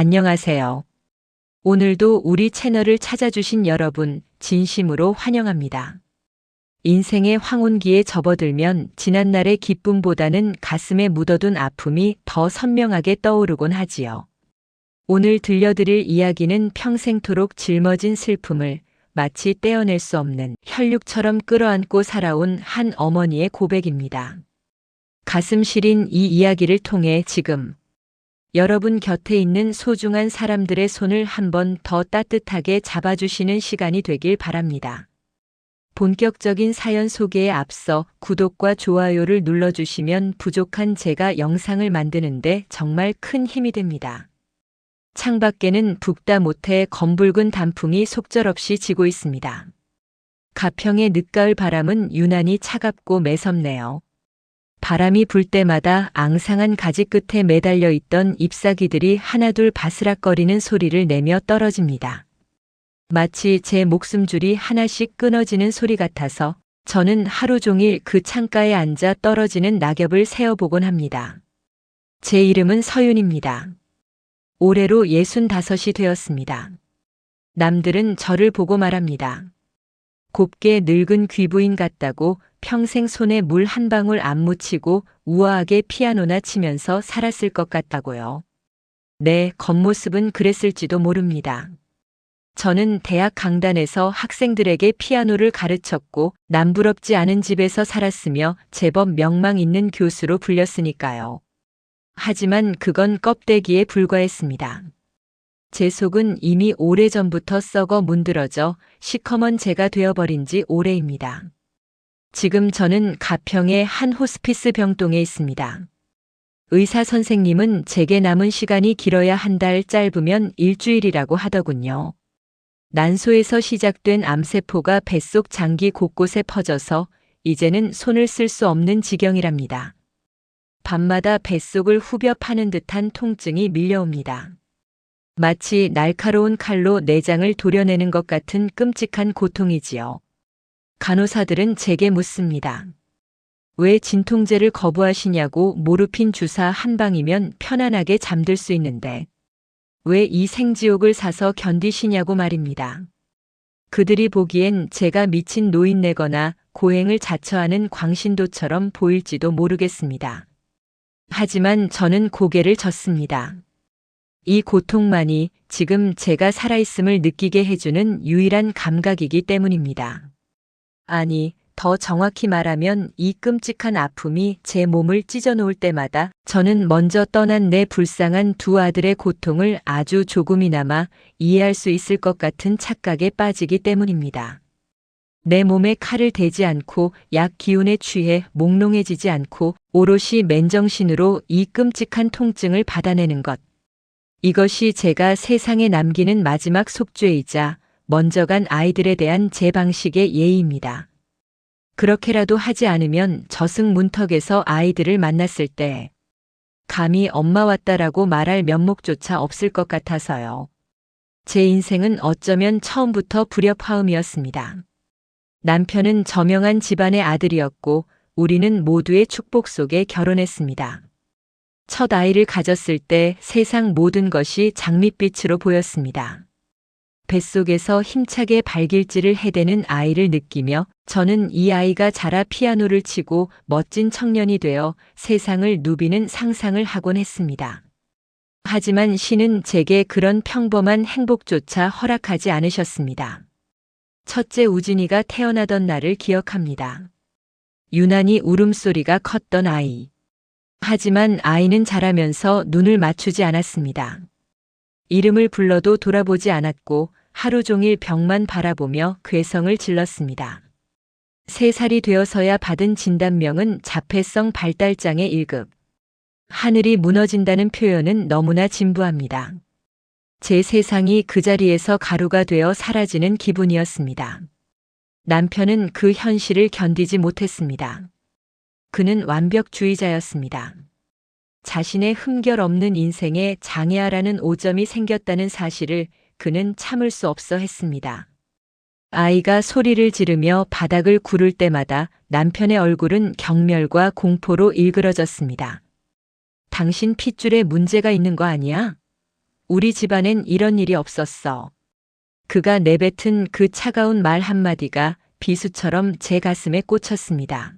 안녕하세요. 오늘도 우리 채널을 찾아주신 여러분, 진심으로 환영합니다. 인생의 황혼기에 접어들면 지난날의 기쁨보다는 가슴에 묻어둔 아픔이 더 선명하게 떠오르곤 하지요. 오늘 들려드릴 이야기는 평생토록 짊어진 슬픔을 마치 떼어낼 수 없는 혈육처럼 끌어안고 살아온 한 어머니의 고백입니다. 가슴 시린 이 이야기를 통해 지금 여러분 곁에 있는 소중한 사람들의 손을 한 번 더 따뜻하게 잡아주시는 시간이 되길 바랍니다. 본격적인 사연 소개에 앞서 구독과 좋아요를 눌러주시면 부족한 제가 영상을 만드는데 정말 큰 힘이 됩니다. 창밖에는 붓다 못해 검붉은 단풍이 속절없이 지고 있습니다. 가평의 늦가을 바람은 유난히 차갑고 매섭네요. 바람이 불 때마다 앙상한 가지 끝에 매달려 있던 잎사귀들이 하나둘 바스락거리는 소리를 내며 떨어집니다. 마치 제 목숨줄이 하나씩 끊어지는 소리 같아서 저는 하루 종일 그 창가에 앉아 떨어지는 낙엽을 세어보곤 합니다. 제 이름은 서윤입니다. 올해로 65이 되었습니다. 남들은 저를 보고 말합니다. 곱게 늙은 귀부인 같다고. 평생 손에 물 한 방울 안 묻히고 우아하게 피아노나 치면서 살았을 것 같다고요. 네, 겉모습은 그랬을지도 모릅니다. 저는 대학 강단에서 학생들에게 피아노를 가르쳤고 남부럽지 않은 집에서 살았으며 제법 명망 있는 교수로 불렸으니까요. 하지만 그건 껍데기에 불과했습니다. 제 속은 이미 오래전부터 썩어 문드러져 시커먼 재가 되어버린 지 오래입니다. 지금 저는 가평의 한 호스피스 병동에 있습니다. 의사 선생님은 제게 남은 시간이 길어야 한 달, 짧으면 일주일이라고 하더군요. 난소에서 시작된 암세포가 뱃속 장기 곳곳에 퍼져서 이제는 손을 쓸 수 없는 지경이랍니다. 밤마다 뱃속을 후벼 파는 듯한 통증이 밀려옵니다. 마치 날카로운 칼로 내장을 도려내는 것 같은 끔찍한 고통이지요. 간호사들은 제게 묻습니다. 왜 진통제를 거부하시냐고. 모르핀 주사 한 방이면 편안하게 잠들 수 있는데 왜 이 생지옥을 사서 견디시냐고 말입니다. 그들이 보기엔 제가 미친 노인네거나 고행을 자처하는 광신도처럼 보일지도 모르겠습니다. 하지만 저는 고개를 젓습니다. 이 고통만이 지금 제가 살아있음을 느끼게 해주는 유일한 감각이기 때문입니다. 아니, 더 정확히 말하면 이 끔찍한 아픔이 제 몸을 찢어놓을 때마다 저는 먼저 떠난 내 불쌍한 두 아들의 고통을 아주 조금이나마 이해할 수 있을 것 같은 착각에 빠지기 때문입니다. 내 몸에 칼을 대지 않고 약 기운에 취해 몽롱해지지 않고 오롯이 맨정신으로 이 끔찍한 통증을 받아내는 것. 이것이 제가 세상에 남기는 마지막 속죄이자 먼저 간 아이들에 대한 제 방식의 예의입니다. 그렇게라도 하지 않으면 저승문턱에서 아이들을 만났을 때 감히 엄마 왔다라고 말할 면목조차 없을 것 같아서요. 제 인생은 어쩌면 처음부터 불협화음이었습니다. 남편은 저명한 집안의 아들이었고 우리는 모두의 축복 속에 결혼했습니다. 첫 아이를 가졌을 때 세상 모든 것이 장밋빛으로 보였습니다. 뱃속에서 힘차게 발길질을 해대는 아이를 느끼며 저는 이 아이가 자라 피아노를 치고 멋진 청년이 되어 세상을 누비는 상상을 하곤 했습니다. 하지만 신은 제게 그런 평범한 행복조차 허락하지 않으셨습니다. 첫째 우진이가 태어나던 날을 기억합니다. 유난히 울음소리가 컸던 아이. 하지만 아이는 자라면서 눈을 맞추지 않았습니다. 이름을 불러도 돌아보지 않았고 하루 종일 벽만 바라보며 괴성을 질렀습니다. 3살이 되어서야 받은 진단명은 자폐성 발달장애 1급. 하늘이 무너진다는 표현은 너무나 진부합니다. 제 세상이 그 자리에서 가루가 되어 사라지는 기분이었습니다. 남편은 그 현실을 견디지 못했습니다. 그는 완벽주의자였습니다. 자신의 흠결 없는 인생에 장애아라는 오점이 생겼다는 사실을 그는 참을 수 없어 했습니다. 아이가 소리를 지르며 바닥을 구를 때마다 남편의 얼굴은 경멸과 공포로 일그러졌습니다. 당신 핏줄에 문제가 있는 거 아니야? 우리 집안엔 이런 일이 없었어. 그가 내뱉은 그 차가운 말 한마디가 비수처럼 제 가슴에 꽂혔습니다.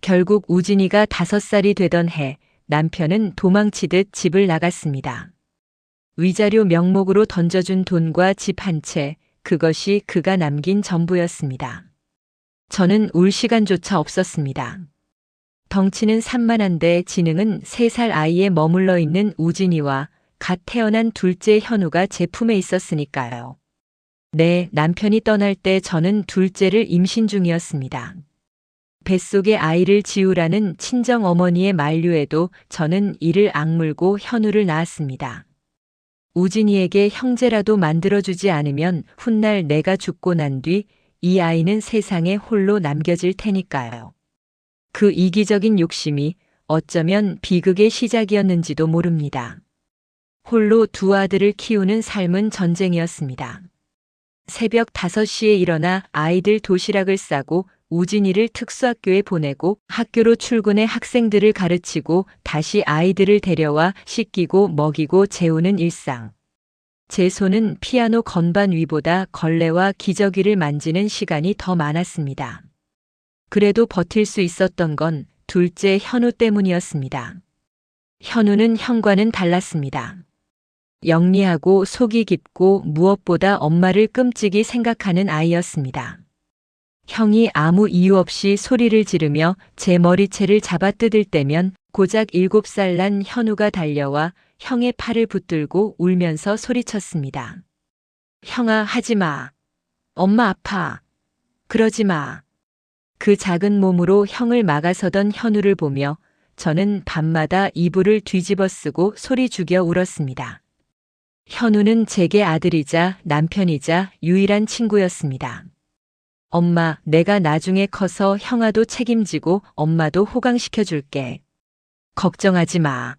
결국 우진이가 5살이 되던 해 남편은 도망치듯 집을 나갔습니다. 위자료 명목으로 던져준 돈과 집 한 채, 그것이 그가 남긴 전부였습니다. 저는 울 시간조차 없었습니다. 덩치는 산만한데 지능은 3살 아이에 머물러 있는 우진이와 갓 태어난 둘째 현우가 제 품에 있었으니까요. 네, 남편이 떠날 때 저는 둘째를 임신 중이었습니다. 뱃속에 아이를 지우라는 친정 어머니의 만류에도 저는 이를 악물고 현우를 낳았습니다. 우진이에게 형제라도 만들어주지 않으면 훗날 내가 죽고 난 뒤 이 아이는 세상에 홀로 남겨질 테니까요. 그 이기적인 욕심이 어쩌면 비극의 시작이었는지도 모릅니다. 홀로 2 아들을 키우는 삶은 전쟁이었습니다. 새벽 5시에 일어나 아이들 도시락을 싸고 우진이를 특수학교에 보내고 학교로 출근해 학생들을 가르치고 다시 아이들을 데려와 씻기고 먹이고 재우는 일상. 제 손은 피아노 건반 위보다 걸레와 기저귀를 만지는 시간이 더 많았습니다. 그래도 버틸 수 있었던 건 둘째 현우 때문이었습니다. 현우는 형과는 달랐습니다. 영리하고 속이 깊고 무엇보다 엄마를 끔찍이 생각하는 아이였습니다. 형이 아무 이유 없이 소리를 지르며 제 머리채를 잡아 뜯을 때면 고작 7살 난 현우가 달려와 형의 팔을 붙들고 울면서 소리쳤습니다. 형아, 하지 마. 엄마 아파. 그러지 마. 그 작은 몸으로 형을 막아서던 현우를 보며 저는 밤마다 이불을 뒤집어 쓰고 소리 죽여 울었습니다. 현우는 제게 아들이자 남편이자 유일한 친구였습니다. 엄마, 내가 나중에 커서 형아도 책임지고 엄마도 호강시켜 줄게. 걱정하지 마.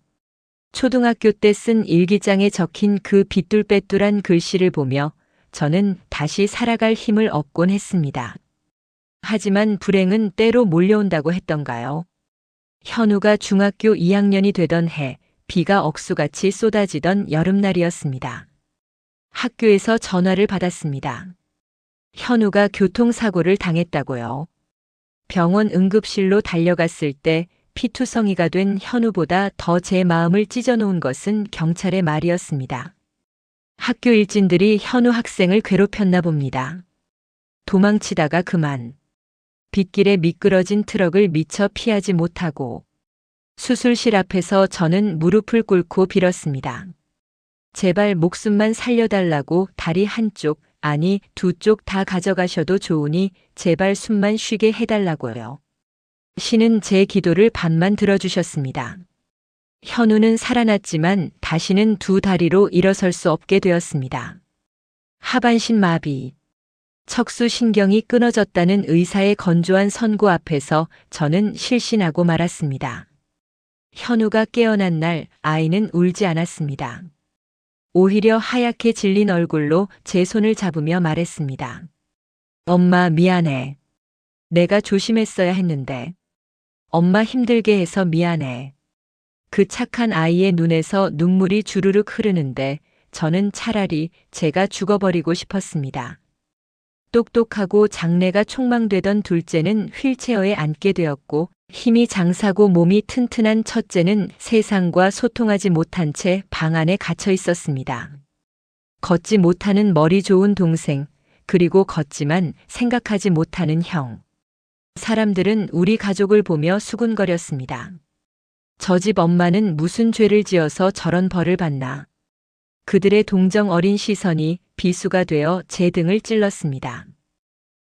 초등학교 때 쓴 일기장에 적힌 그 삐뚤빼뚤한 글씨를 보며 저는 다시 살아갈 힘을 얻곤 했습니다. 하지만 불행은 때로 몰려온다고 했던가요? 현우가 중학교 2학년이 되던 해 비가 억수같이 쏟아지던 여름날이었습니다. 학교에서 전화를 받았습니다. 현우가 교통사고를 당했다고요. 병원 응급실로 달려갔을 때 피투성이가 된 현우보다 더 제 마음을 찢어놓은 것은 경찰의 말이었습니다. 학교 일진들이 현우 학생을 괴롭혔나 봅니다. 도망치다가 그만. 빗길에 미끄러진 트럭을 미처 피하지 못하고 수술실 앞에서 저는 무릎을 꿇고 빌었습니다. 제발 목숨만 살려달라고 다리 한쪽, 아니 2쪽 다 가져가셔도 좋으니 제발 숨만 쉬게 해달라고요. 신은 제 기도를 반만 들어주셨습니다. 현우는 살아났지만 다시는 2 다리로 일어설 수 없게 되었습니다. 하반신 마비. 척수 신경이 끊어졌다는 의사의 건조한 선고 앞에서 저는 실신하고 말았습니다. 현우가 깨어난 날 아이는 울지 않았습니다. 오히려 하얗게 질린 얼굴로 제 손을 잡으며 말했습니다. 엄마 미안해. 내가 조심했어야 했는데. 엄마 힘들게 해서 미안해. 그 착한 아이의 눈에서 눈물이 주르륵 흐르는데 저는 차라리 제가 죽어버리고 싶었습니다. 똑똑하고 장래가 촉망되던 둘째는 휠체어에 앉게 되었고 힘이 장사고 몸이 튼튼한 첫째는 세상과 소통하지 못한 채 방 안에 갇혀 있었습니다. 걷지 못하는 머리 좋은 동생, 그리고 걷지만 생각하지 못하는 형. 사람들은 우리 가족을 보며 수군거렸습니다. 저 집 엄마는 무슨 죄를 지어서 저런 벌을 받나. 그들의 동정 어린 시선이 비수가 되어 제 등을 찔렀습니다.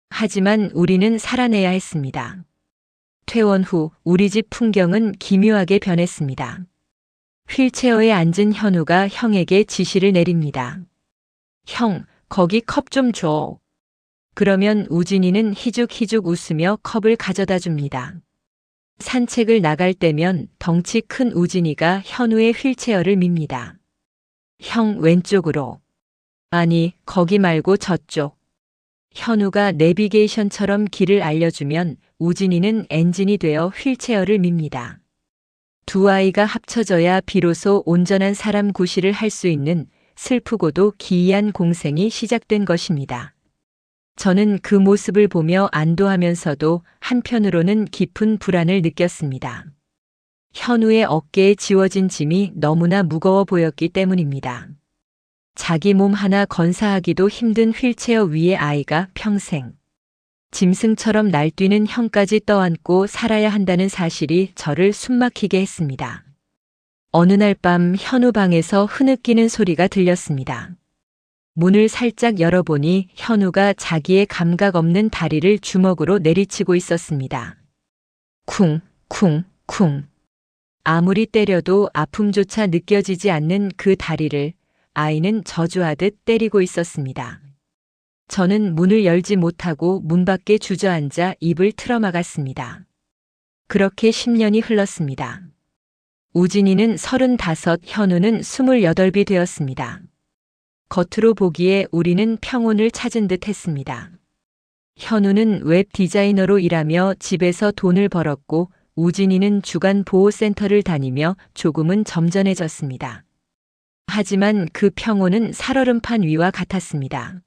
하지만 우리는 살아내야 했습니다. 퇴원 후 우리 집 풍경은 기묘하게 변했습니다. 휠체어에 앉은 현우가 형에게 지시를 내립니다. 형, 거기 컵 좀 줘. 그러면 우진이는 희죽희죽 웃으며 컵을 가져다 줍니다. 산책을 나갈 때면 덩치 큰 우진이가 현우의 휠체어를 밉니다. 형 왼쪽으로. 아니, 거기 말고 저쪽. 현우가 내비게이션처럼 길을 알려주면 우진이는 엔진이 되어 휠체어를 밉니다. 2 아이가 합쳐져야 비로소 온전한 사람 구실을 할 수 있는 슬프고도 기이한 공생이 시작된 것입니다. 저는 그 모습을 보며 안도하면서도 한편으로는 깊은 불안을 느꼈습니다. 현우의 어깨에 지워진 짐이 너무나 무거워 보였기 때문입니다. 자기 몸 하나 건사하기도 힘든 휠체어 위에 아이가 평생 짐승처럼 날뛰는 형까지 떠안고 살아야 한다는 사실이 저를 숨막히게 했습니다. 어느 날 밤 현우 방에서 흐느끼는 소리가 들렸습니다. 문을 살짝 열어보니 현우가 자기의 감각 없는 다리를 주먹으로 내리치고 있었습니다. 쿵, 쿵, 쿵. 아무리 때려도 아픔조차 느껴지지 않는 그 다리를 아이는 저주하듯 때리고 있었습니다. 저는 문을 열지 못하고 문 밖에 주저앉아 입을 틀어막았습니다. 그렇게 10년이 흘렀습니다. 우진이는 35, 현우는 28이 되었습니다. 겉으로 보기에 우리는 평온을 찾은 듯 했습니다. 현우는 웹 디자이너로 일하며 집에서 돈을 벌었고 우진이는 주간 보호센터를 다니며 조금은 점잖해졌습니다. 하지만 그 평온은 살얼음판 위와 같았습니다.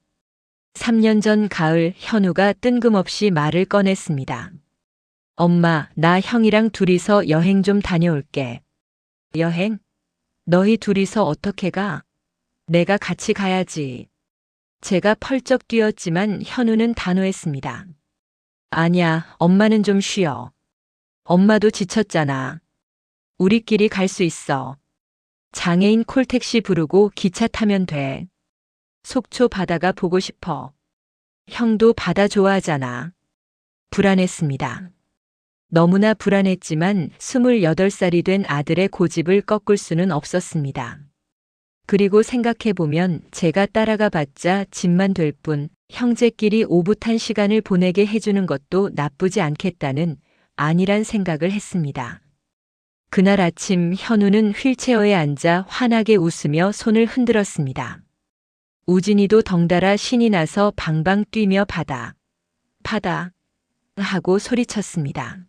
3년 전 가을 현우가 뜬금없이 말을 꺼냈습니다. 엄마, 나 형이랑 둘이서 여행 좀 다녀올게. 여행? 너희 둘이서 어떻게 가? 내가 같이 가야지. 제가 펄쩍 뛰었지만 현우는 단호했습니다. 아니야, 엄마는 좀 쉬어. 엄마도 지쳤잖아. 우리끼리 갈 수 있어. 장애인 콜택시 부르고 기차 타면 돼. 속초 바다가 보고 싶어. 형도 바다 좋아하잖아. 불안했습니다. 너무나 불안했지만 28살이 된 아들의 고집을 꺾을 수는 없었습니다. 그리고 생각해보면 제가 따라가 봤자 짐만 될 뿐 형제끼리 오붓한 시간을 보내게 해주는 것도 나쁘지 않겠다는 아니란 생각을 했습니다. 그날 아침 현우는 휠체어에 앉아 환하게 웃으며 손을 흔들었습니다. 우진이도 덩달아 신이 나서 방방 뛰며 바다 하고 소리쳤습니다.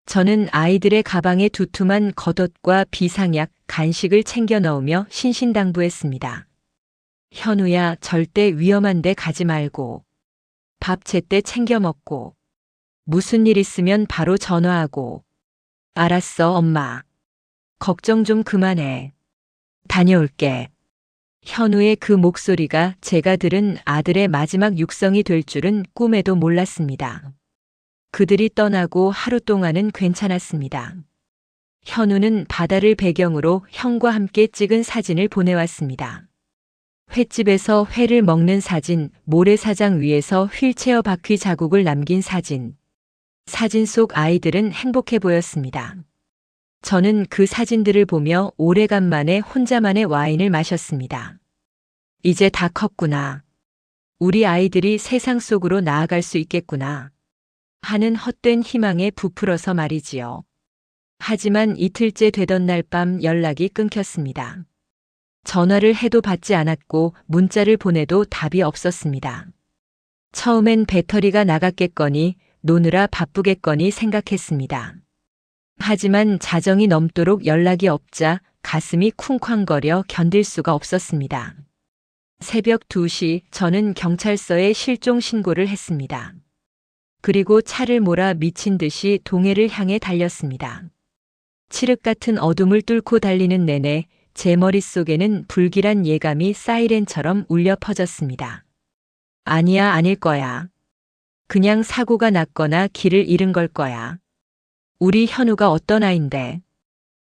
저는 아이들의 가방에 두툼한 겉옷과 비상약, 간식을 챙겨 넣으며 신신당부했습니다. 현우야, 절대 위험한 데 가지 말고. 밥 제때 챙겨 먹고. 무슨 일 있으면 바로 전화하고. 알았어, 엄마. 걱정 좀 그만해. 다녀올게. 현우의 그 목소리가 제가 들은 아들의 마지막 육성이 될 줄은 꿈에도 몰랐습니다. 그들이 떠나고 하루 동안은 괜찮았습니다. 현우는 바다를 배경으로 형과 함께 찍은 사진을 보내왔습니다. 횟집에서 회를 먹는 사진, 모래사장 위에서 휠체어 바퀴 자국을 남긴 사진. 사진 속 아이들은 행복해 보였습니다. 저는 그 사진들을 보며 오래간만에 혼자만의 와인을 마셨습니다. 이제 다 컸구나. 우리 아이들이 세상 속으로 나아갈 수 있겠구나. 하는 헛된 희망에 부풀어서 말이지요. 하지만 이틀째 되던 날 밤 연락이 끊겼습니다. 전화를 해도 받지 않았고 문자를 보내도 답이 없었습니다. 처음엔 배터리가 나갔겠거니 노느라 바쁘겠거니 생각했습니다. 하지만 자정이 넘도록 연락이 없자 가슴이 쿵쾅거려 견딜 수가 없었습니다. 새벽 2시 저는 경찰서에 실종 신고를 했습니다. 그리고 차를 몰아 미친 듯이 동해를 향해 달렸습니다. 칠흑 같은 어둠을 뚫고 달리는 내내 제 머릿속에는 불길한 예감이 사이렌처럼 울려 퍼졌습니다. 아니야, 아닐 거야. 그냥 사고가 났거나 길을 잃은 걸 거야. 우리 현우가 어떤 아인데.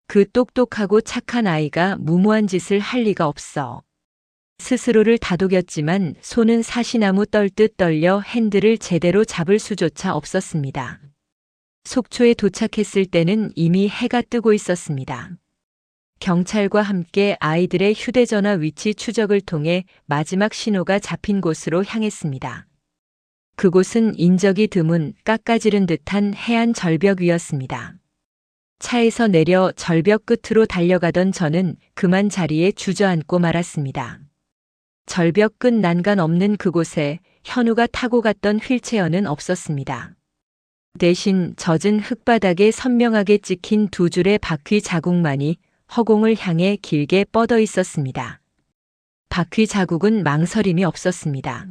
그 똑똑하고 착한 아이가 무모한 짓을 할 리가 없어. 스스로를 다독였지만 손은 사시나무 떨듯 떨려 핸들을 제대로 잡을 수조차 없었습니다. 속초에 도착했을 때는 이미 해가 뜨고 있었습니다. 경찰과 함께 아이들의 휴대전화 위치 추적을 통해 마지막 신호가 잡힌 곳으로 향했습니다. 그곳은 인적이 드문 깎아지른 듯한 해안 절벽 위였습니다. 차에서 내려 절벽 끝으로 달려가던 저는 그만 자리에 주저앉고 말았습니다. 절벽 끝 난간 없는 그곳에 현우가 타고 갔던 휠체어는 없었습니다. 대신 젖은 흙바닥에 선명하게 찍힌 두 줄의 바퀴 자국만이 허공을 향해 길게 뻗어 있었습니다. 바퀴 자국은 망설임이 없었습니다.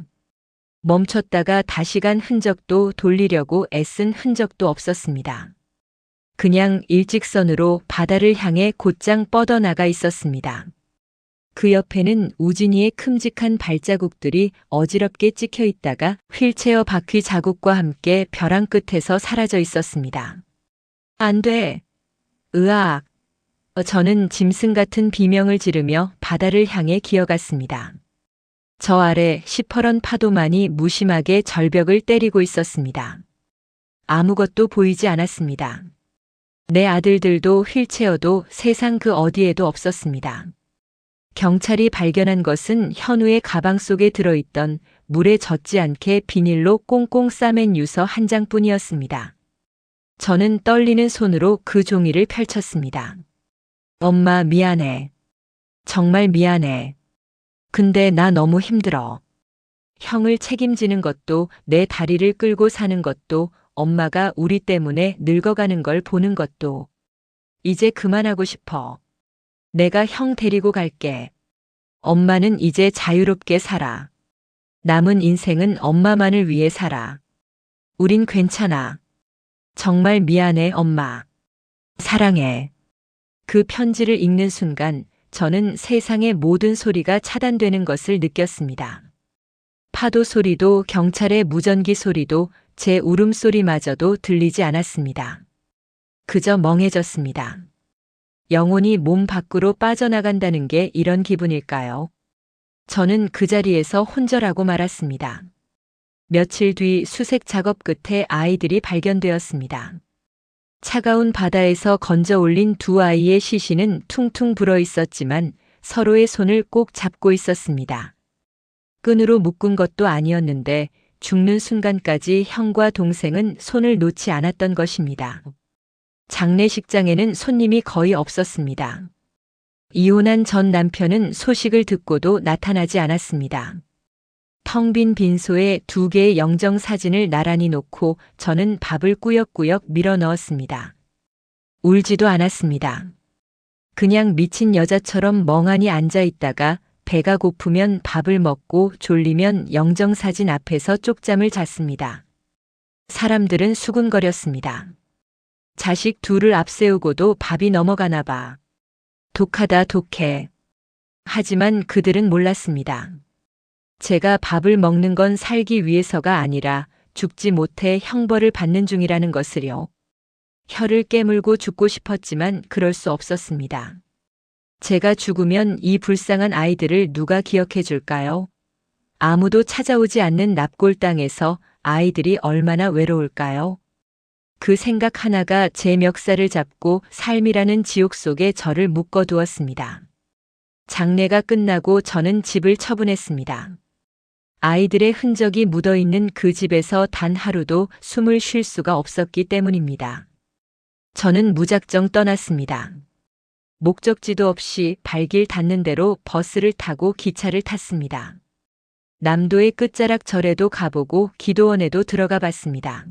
멈췄다가 다시 간 흔적도 돌리려고 애쓴 흔적도 없었습니다. 그냥 일직선으로 바다를 향해 곧장 뻗어나가 있었습니다. 그 옆에는 우진이의 큼직한 발자국들이 어지럽게 찍혀 있다가 휠체어 바퀴 자국과 함께 벼랑 끝에서 사라져 있었습니다. 안 돼! 으악! 저는 짐승 같은 비명을 지르며 바다를 향해 기어갔습니다. 저 아래 시퍼런 파도만이 무심하게 절벽을 때리고 있었습니다. 아무것도 보이지 않았습니다. 내 아들들도 휠체어도 세상 그 어디에도 없었습니다. 경찰이 발견한 것은 현우의 가방 속에 들어있던 물에 젖지 않게 비닐로 꽁꽁 싸맨 유서 한 장뿐이었습니다. 저는 떨리는 손으로 그 종이를 펼쳤습니다. 엄마 미안해. 정말 미안해. 근데 나 너무 힘들어. 형을 책임지는 것도 내 다리를 끌고 사는 것도 엄마가 우리 때문에 늙어가는 걸 보는 것도 이제 그만하고 싶어. 내가 형 데리고 갈게. 엄마는 이제 자유롭게 살아. 남은 인생은 엄마만을 위해 살아. 우린 괜찮아. 정말 미안해, 엄마. 사랑해. 그 편지를 읽는 순간 저는 세상의 모든 소리가 차단되는 것을 느꼈습니다. 파도 소리도 경찰의 무전기 소리도 제 울음소리마저도 들리지 않았습니다. 그저 멍해졌습니다. 영혼이 몸 밖으로 빠져나간다는 게 이런 기분일까요? 저는 그 자리에서 혼절하고 말았습니다. 며칠 뒤 수색 작업 끝에 아이들이 발견되었습니다. 차가운 바다에서 건져 올린 두 아이의 시신은 퉁퉁 불어 있었지만 서로의 손을 꼭 잡고 있었습니다. 끈으로 묶은 것도 아니었는데 죽는 순간까지 형과 동생은 손을 놓지 않았던 것입니다. 장례식장에는 손님이 거의 없었습니다. 이혼한 전 남편은 소식을 듣고도 나타나지 않았습니다. 텅 빈 빈소에 2개의 영정 사진을 나란히 놓고 저는 밥을 꾸역꾸역 밀어 넣었습니다. 울지도 않았습니다. 그냥 미친 여자처럼 멍하니 앉아 있다가 배가 고프면 밥을 먹고 졸리면 영정 사진 앞에서 쪽잠을 잤습니다. 사람들은 수군거렸습니다. 자식 둘을 앞세우고도 밥이 넘어가나 봐. 독하다 독해. 하지만 그들은 몰랐습니다. 제가 밥을 먹는 건 살기 위해서가 아니라 죽지 못해 형벌을 받는 중이라는 것을요. 혀를 깨물고 죽고 싶었지만 그럴 수 없었습니다. 제가 죽으면 이 불쌍한 아이들을 누가 기억해 줄까요? 아무도 찾아오지 않는 납골 땅에서 아이들이 얼마나 외로울까요? 그 생각 하나가 제 멱살을 잡고 삶이라는 지옥 속에 저를 묶어두었습니다. 장례가 끝나고 저는 집을 처분했습니다. 아이들의 흔적이 묻어있는 그 집에서 단 하루도 숨을 쉴 수가 없었기 때문입니다. 저는 무작정 떠났습니다. 목적지도 없이 발길 닿는 대로 버스를 타고 기차를 탔습니다. 남도의 끝자락 절에도 가보고 기도원에도 들어가 봤습니다.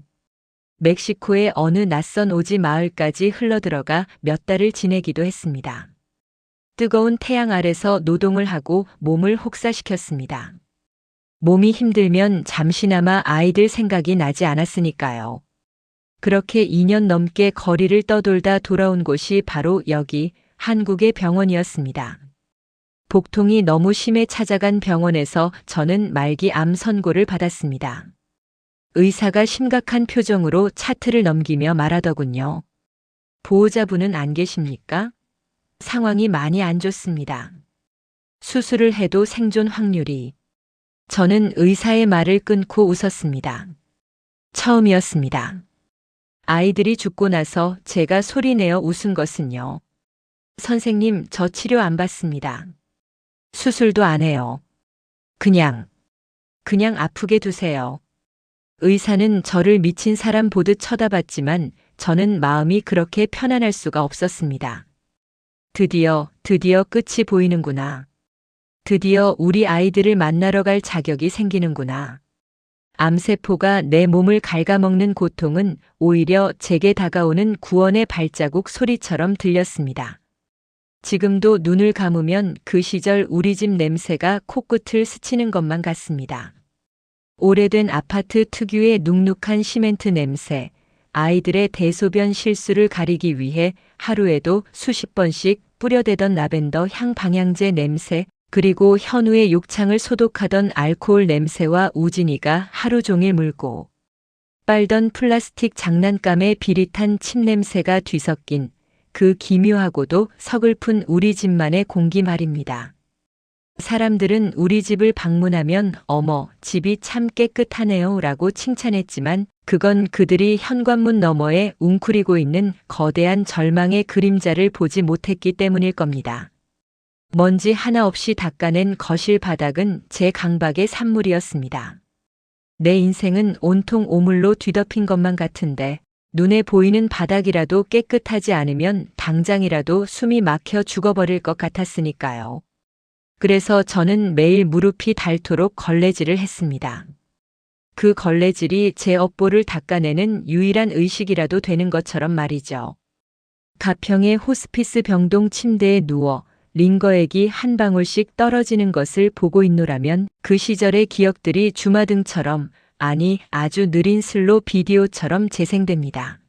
멕시코의 어느 낯선 오지 마을까지 흘러들어가 몇 달을 지내기도 했습니다. 뜨거운 태양 아래서 노동을 하고 몸을 혹사시켰습니다. 몸이 힘들면 잠시나마 아이들 생각이 나지 않았으니까요. 그렇게 2년 넘게 거리를 떠돌다 돌아온 곳이 바로 여기 한국의 병원이었습니다. 복통이 너무 심해 찾아간 병원에서 저는 말기 암 선고를 받았습니다. 의사가 심각한 표정으로 차트를 넘기며 말하더군요. 보호자분은 안 계십니까? 상황이 많이 안 좋습니다. 수술을 해도 생존 확률이. 저는 의사의 말을 끊고 웃었습니다. 처음이었습니다. 아이들이 죽고 나서 제가 소리내어 웃은 것은요. 선생님, 저 치료 안 받습니다. 수술도 안 해요. 그냥 아프게 두세요. 의사는 저를 미친 사람 보듯 쳐다봤지만 저는 마음이 그렇게 편안할 수가 없었습니다. 드디어 끝이 보이는구나. 드디어 우리 아이들을 만나러 갈 자격이 생기는구나. 암세포가 내 몸을 갉아먹는 고통은 오히려 제게 다가오는 구원의 발자국 소리처럼 들렸습니다. 지금도 눈을 감으면 그 시절 우리 집 냄새가 코끝을 스치는 것만 같습니다. 오래된 아파트 특유의 눅눅한 시멘트 냄새, 아이들의 대소변 실수를 가리기 위해 하루에도 수십 번씩 뿌려대던 라벤더 향 방향제 냄새, 그리고 현우의 욕창을 소독하던 알코올 냄새와 우진이가 하루 종일 물고 빨던 플라스틱 장난감의 비릿한 침 냄새가 뒤섞인 그 기묘하고도 서글픈 우리 집만의 공기 말입니다. 사람들은 우리 집을 방문하면 어머, 집이 참 깨끗하네요 라고 칭찬했지만 그건 그들이 현관문 너머에 웅크리고 있는 거대한 절망의 그림자를 보지 못했기 때문일 겁니다. 먼지 하나 없이 닦아낸 거실 바닥은 제 강박의 산물이었습니다. 내 인생은 온통 오물로 뒤덮인 것만 같은데 눈에 보이는 바닥이라도 깨끗하지 않으면 당장이라도 숨이 막혀 죽어버릴 것 같았으니까요. 그래서 저는 매일 무릎이 닳도록 걸레질을 했습니다. 그 걸레질이 제 업보를 닦아내는 유일한 의식이라도 되는 것처럼 말이죠. 가평의 호스피스 병동 침대에 누워 링거액이 한 방울씩 떨어지는 것을 보고 있노라면 그 시절의 기억들이 주마등처럼, 아니 아주 느린 슬로 비디오처럼 재생됩니다.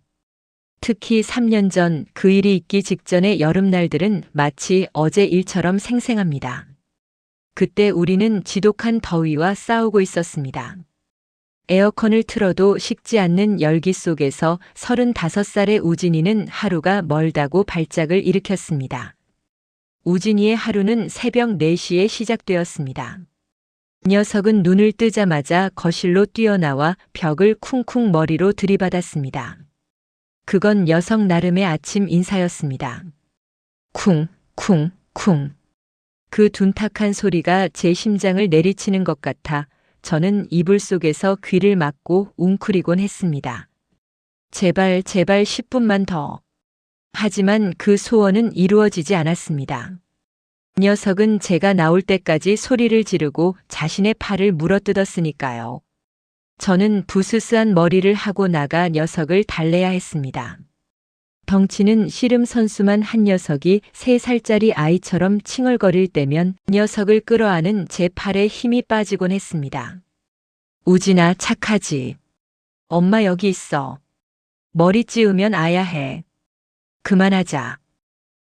특히 3년 전 그 일이 있기 직전의 여름날들은 마치 어제 일처럼 생생합니다. 그때 우리는 지독한 더위와 싸우고 있었습니다. 에어컨을 틀어도 식지 않는 열기 속에서 35살의 우진이는 하루가 멀다고 발작을 일으켰습니다. 우진이의 하루는 새벽 4시에 시작되었습니다. 녀석은 눈을 뜨자마자 거실로 뛰어나와 벽을 쿵쿵 머리로 들이받았습니다. 그건 녀석 나름의 아침 인사였습니다. 쿵, 쿵, 쿵. 그 둔탁한 소리가 제 심장을 내리치는 것 같아 저는 이불 속에서 귀를 막고 웅크리곤 했습니다. 제발, 제발 10분만 더. 하지만 그 소원은 이루어지지 않았습니다. 녀석은 제가 나올 때까지 소리를 지르고 자신의 팔을 물어뜯었으니까요. 저는 부스스한 머리를 하고 나가 녀석을 달래야 했습니다. 덩치는 씨름 선수만 한 녀석이 3살짜리 아이처럼 칭얼거릴 때면 녀석을 끌어안은 제 팔에 힘이 빠지곤 했습니다. 우진아, 착하지. 엄마 여기 있어. 머리 찌우면 아야 해. 그만하자.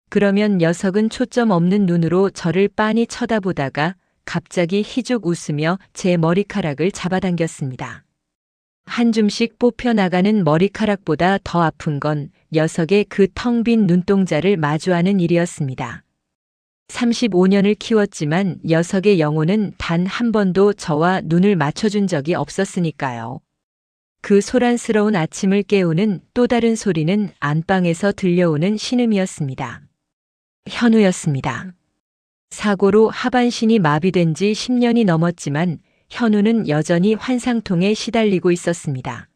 그러면 녀석은 초점 없는 눈으로 저를 빤히 쳐다보다가 갑자기 희죽 웃으며 제 머리카락을 잡아당겼습니다. 한 줌씩 뽑혀나가는 머리카락보다 더 아픈 건 녀석의 그 텅 빈 눈동자를 마주하는 일이었습니다. 35년을 키웠지만 녀석의 영혼은 단 한 번도 저와 눈을 맞춰준 적이 없었으니까요. 그 소란스러운 아침을 깨우는 또 다른 소리는 안방에서 들려오는 신음이었습니다. 현우였습니다. 사고로 하반신이 마비된 지 10년이 넘었지만 현우는 여전히 환상통에 시달리고 있었습니다.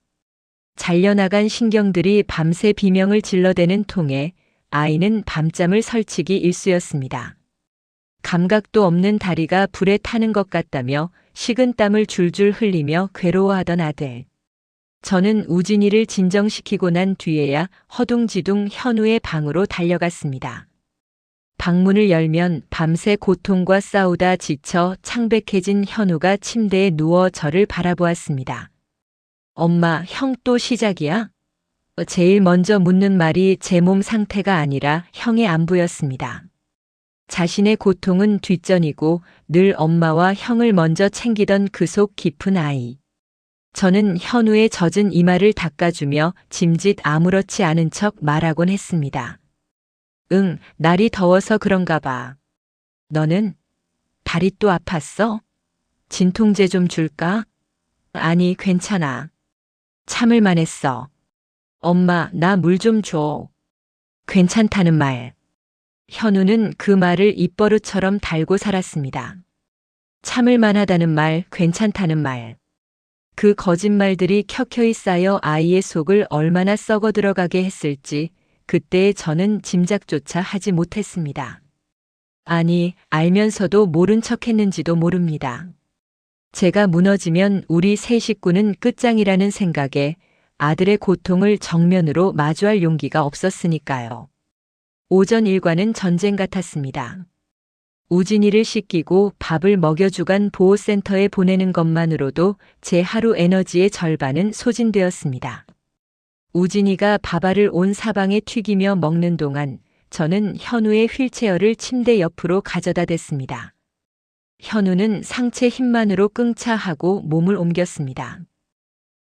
잘려나간 신경들이 밤새 비명을 질러대는 통에 아이는 밤잠을 설치기 일쑤였습니다. 감각도 없는 다리가 불에 타는 것 같다며 식은땀을 줄줄 흘리며 괴로워하던 아들. 저는 우진이를 진정시키고 난 뒤에야 허둥지둥 현우의 방으로 달려갔습니다. 방문을 열면 밤새 고통과 싸우다 지쳐 창백해진 현우가 침대에 누워 저를 바라보았습니다. 엄마, 형 또 시작이야? 제일 먼저 묻는 말이 제 몸 상태가 아니라 형의 안부였습니다. 자신의 고통은 뒷전이고 늘 엄마와 형을 먼저 챙기던 그 속 깊은 아이. 저는 현우의 젖은 이마를 닦아주며 짐짓 아무렇지 않은 척 말하곤 했습니다. 응, 날이 더워서 그런가 봐. 너는? 다리 또 아팠어? 진통제 좀 줄까? 아니, 괜찮아. 참을만 했어. 엄마, 나 물 좀 줘. 괜찮다는 말. 현우는 그 말을 입버릇처럼 달고 살았습니다. 참을만 하다는 말, 괜찮다는 말. 그 거짓말들이 켜켜이 쌓여 아이의 속을 얼마나 썩어 들어가게 했을지 그때의 저는 짐작조차 하지 못했습니다. 아니, 알면서도 모른 척했는지도 모릅니다. 제가 무너지면 우리 세 식구는 끝장이라는 생각에 아들의 고통을 정면으로 마주할 용기가 없었으니까요. 오전 일과는 전쟁 같았습니다. 우진이를 씻기고 밥을 먹여주간 보호센터에 보내는 것만으로도 제 하루 에너지의 절반은 소진되었습니다. 우진이가 밥알을 온 사방에 튀기며 먹는 동안 저는 현우의 휠체어를 침대 옆으로 가져다 댔습니다. 현우는 상체 힘만으로 끙차하고 몸을 옮겼습니다.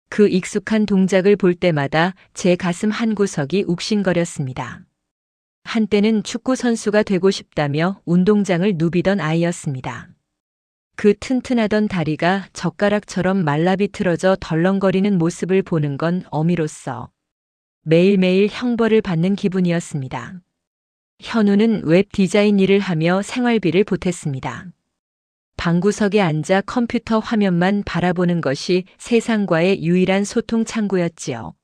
그 익숙한 동작을 볼 때마다 제 가슴 한구석이 욱신거렸습니다. 한때는 축구 선수가 되고 싶다며 운동장을 누비던 아이였습니다. 그 튼튼하던 다리가 젓가락처럼 말라비틀어져 덜렁거리는 모습을 보는 건 어미로서 매일매일 형벌을 받는 기분이었습니다. 현우는 웹 디자인 일을 하며 생활비를 보탰습니다. 방구석에 앉아 컴퓨터 화면만 바라보는 것이 세상과의 유일한 소통 창구였지요.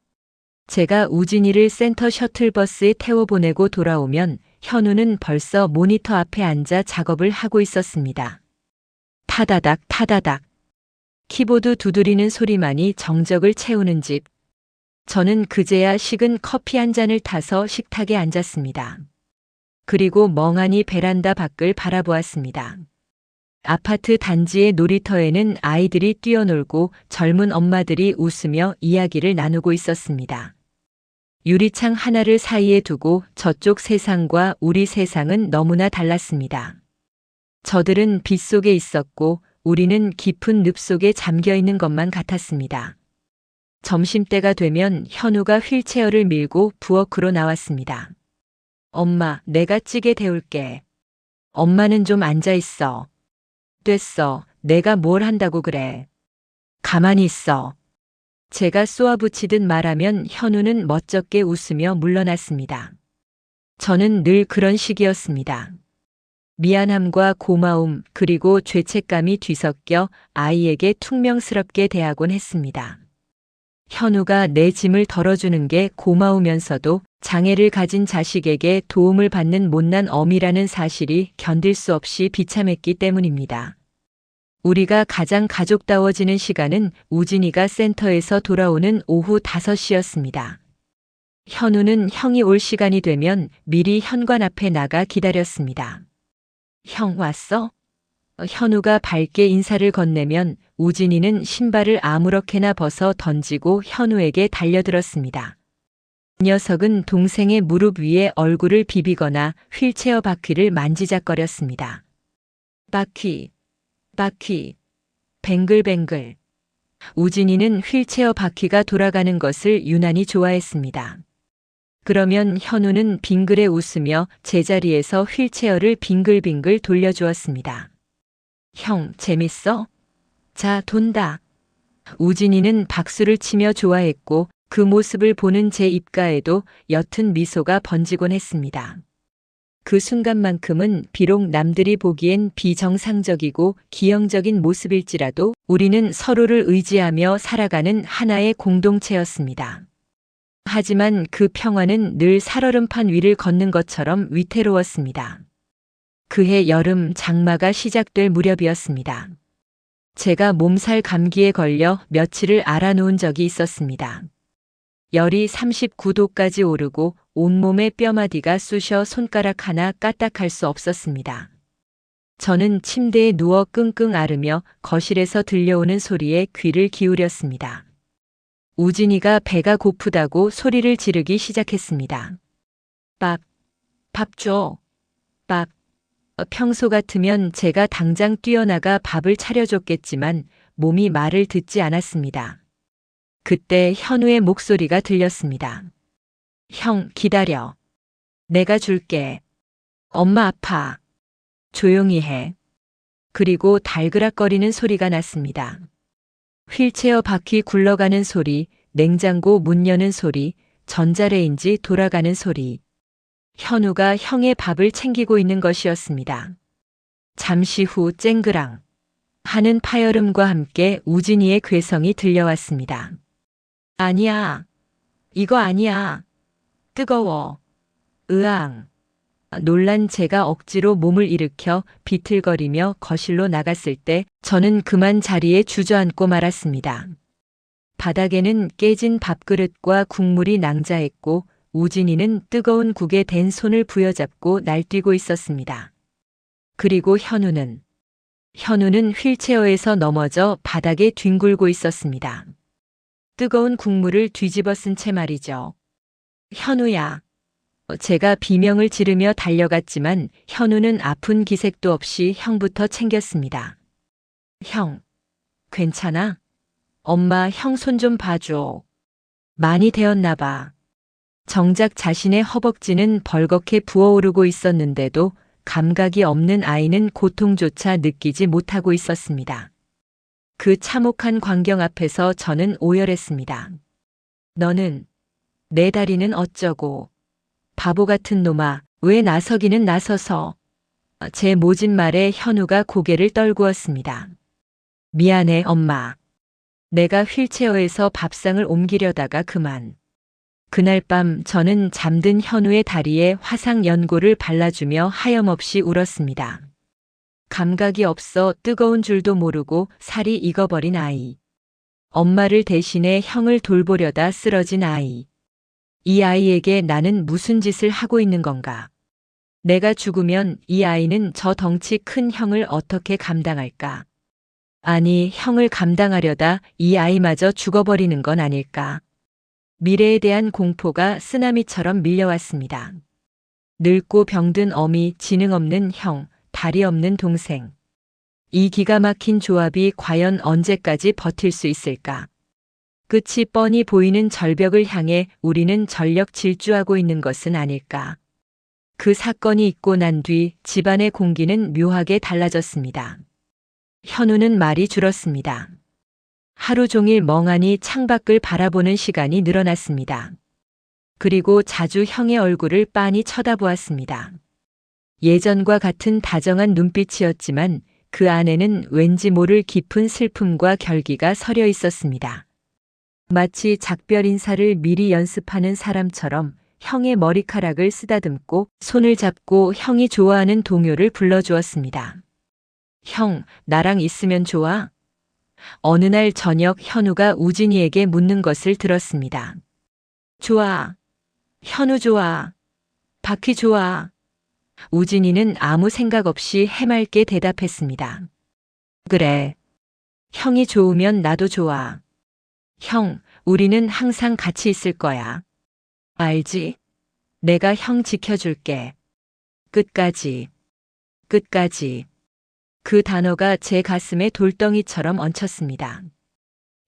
제가 우진이를 센터 셔틀버스에 태워보내고 돌아오면 현우는 벌써 모니터 앞에 앉아 작업을 하고 있었습니다. 타다닥 타다닥. 키보드 두드리는 소리만이 정적을 채우는 집. 저는 그제야 식은 커피 한 잔을 타서 식탁에 앉았습니다. 그리고 멍하니 베란다 밖을 바라보았습니다. 아파트 단지의 놀이터에는 아이들이 뛰어놀고 젊은 엄마들이 웃으며 이야기를 나누고 있었습니다. 유리창 하나를 사이에 두고 저쪽 세상과 우리 세상은 너무나 달랐습니다. 저들은 빛 속에 있었고 우리는 깊은 늪 속에 잠겨 있는 것만 같았습니다. 점심때가 되면 현우가 휠체어를 밀고 부엌으로 나왔습니다. 엄마, 내가 찌개 데울게. 엄마는 좀 앉아 있어. 됐어. 내가 뭘 한다고 그래. 가만히 있어. 제가 쏘아붙이듯 말하면 현우는 멋쩍게 웃으며 물러났습니다. 저는 늘 그런 식이었습니다. 미안함과 고마움 그리고 죄책감이 뒤섞여 아이에게 퉁명스럽게 대하곤 했습니다. 현우가 내 짐을 덜어주는 게 고마우면서도 장애를 가진 자식에게 도움을 받는 못난 어미라는 사실이 견딜 수 없이 비참했기 때문입니다. 우리가 가장 가족다워지는 시간은 우진이가 센터에서 돌아오는 오후 5시였습니다. 현우는 형이 올 시간이 되면 미리 현관 앞에 나가 기다렸습니다. 형 왔어? 현우가 밝게 인사를 건네면 우진이는 신발을 아무렇게나 벗어 던지고 현우에게 달려들었습니다. 녀석은 동생의 무릎 위에 얼굴을 비비거나 휠체어 바퀴를 만지작거렸습니다. 바퀴, 바퀴, 뱅글뱅글. 우진이는 휠체어 바퀴가 돌아가는 것을 유난히 좋아했습니다. 그러면 현우는 빙그레 웃으며 제자리에서 휠체어를 빙글빙글 돌려주었습니다. 형, 재밌어? 자, 돈다. 우진이는 박수를 치며 좋아했고 그 모습을 보는 제 입가에도 옅은 미소가 번지곤 했습니다. 그 순간만큼은 비록 남들이 보기엔 비정상적이고 기형적인 모습일지라도 우리는 서로를 의지하며 살아가는 하나의 공동체였습니다. 하지만 그 평화는 늘 살얼음판 위를 걷는 것처럼 위태로웠습니다. 그해 여름 장마가 시작될 무렵이었습니다. 제가 몸살 감기에 걸려 며칠을 앓아놓은 적이 있었습니다. 열이 39도까지 오르고 온몸의 뼈마디가 쑤셔 손가락 하나 까딱할 수 없었습니다. 저는 침대에 누워 끙끙 앓으며 거실에서 들려오는 소리에 귀를 기울였습니다. 우진이가 배가 고프다고 소리를 지르기 시작했습니다. 밥 줘. 밥. 평소 같으면 제가 당장 뛰어나가 밥을 차려줬겠지만 몸이 말을 듣지 않았습니다. 그때 현우의 목소리가 들렸습니다. 형, 기다려. 내가 줄게. 엄마 아파. 조용히 해. 그리고 달그락거리는 소리가 났습니다. 휠체어 바퀴 굴러가는 소리, 냉장고 문 여는 소리, 전자레인지 돌아가는 소리. 현우가 형의 밥을 챙기고 있는 것이었습니다. 잠시 후 쨍그랑 하는 파열음과 함께 우진이의 괴성이 들려왔습니다. 아니야. 이거 아니야. 뜨거워. 으앙. 놀란 제가 억지로 몸을 일으켜 비틀거리며 거실로 나갔을 때 저는 그만 자리에 주저앉고 말았습니다. 바닥에는 깨진 밥그릇과 국물이 낭자했고 우진이는 뜨거운 국에 댄 손을 부여잡고 날뛰고 있었습니다. 그리고 현우는 휠체어에서 넘어져 바닥에 뒹굴고 있었습니다. 뜨거운 국물을 뒤집어 쓴 채 말이죠. 현우야. 제가 비명을 지르며 달려갔지만 현우는 아픈 기색도 없이 형부터 챙겼습니다. 형, 괜찮아? 엄마 형 손 좀 봐줘. 많이 데었나 봐. 정작 자신의 허벅지는 벌겋게 부어오르고 있었는데도 감각이 없는 아이는 고통조차 느끼지 못하고 있었습니다. 그 참혹한 광경 앞에서 저는 오열했습니다. 너는, 내 다리는 어쩌고. 바보 같은 놈아, 왜 나서기는 나서서. 제 모진 말에 현우가 고개를 떨구었습니다. 미안해, 엄마. 내가 휠체어에서 밥상을 옮기려다가 그만. 그날 밤 저는 잠든 현우의 다리에 화상 연고를 발라주며 하염없이 울었습니다. 감각이 없어 뜨거운 줄도 모르고 살이 익어버린 아이. 엄마를 대신해 형을 돌보려다 쓰러진 아이. 이 아이에게 나는 무슨 짓을 하고 있는 건가? 내가 죽으면 이 아이는 저 덩치 큰 형을 어떻게 감당할까? 아니, 형을 감당하려다 이 아이마저 죽어버리는 건 아닐까? 미래에 대한 공포가 쓰나미처럼 밀려왔습니다. 늙고 병든 어미, 지능 없는 형, 다리 없는 동생. 이 기가 막힌 조합이 과연 언제까지 버틸 수 있을까? 끝이 뻔히 보이는 절벽을 향해 우리는 전력 질주하고 있는 것은 아닐까? 그 사건이 있고 난 뒤 집안의 공기는 묘하게 달라졌습니다. 현우는 말이 줄었습니다. 하루 종일 멍하니 창밖을 바라보는 시간이 늘어났습니다. 그리고 자주 형의 얼굴을 빤히 쳐다보았습니다. 예전과 같은 다정한 눈빛이었지만 그 안에는 왠지 모를 깊은 슬픔과 결기가 서려 있었습니다. 마치 작별 인사를 미리 연습하는 사람처럼 형의 머리카락을 쓰다듬고 손을 잡고 형이 좋아하는 동요를 불러주었습니다. 형, 나랑 있으면 좋아? 어느 날 저녁 현우가 우진이에게 묻는 것을 들었습니다. 좋아. 현우 좋아. 바퀴 좋아. 우진이는 아무 생각 없이 해맑게 대답했습니다. 그래. 형이 좋으면 나도 좋아. 형, 우리는 항상 같이 있을 거야. 알지? 내가 형 지켜줄게. 끝까지. 끝까지. 그 단어가 제 가슴에 돌덩이처럼 얹혔습니다.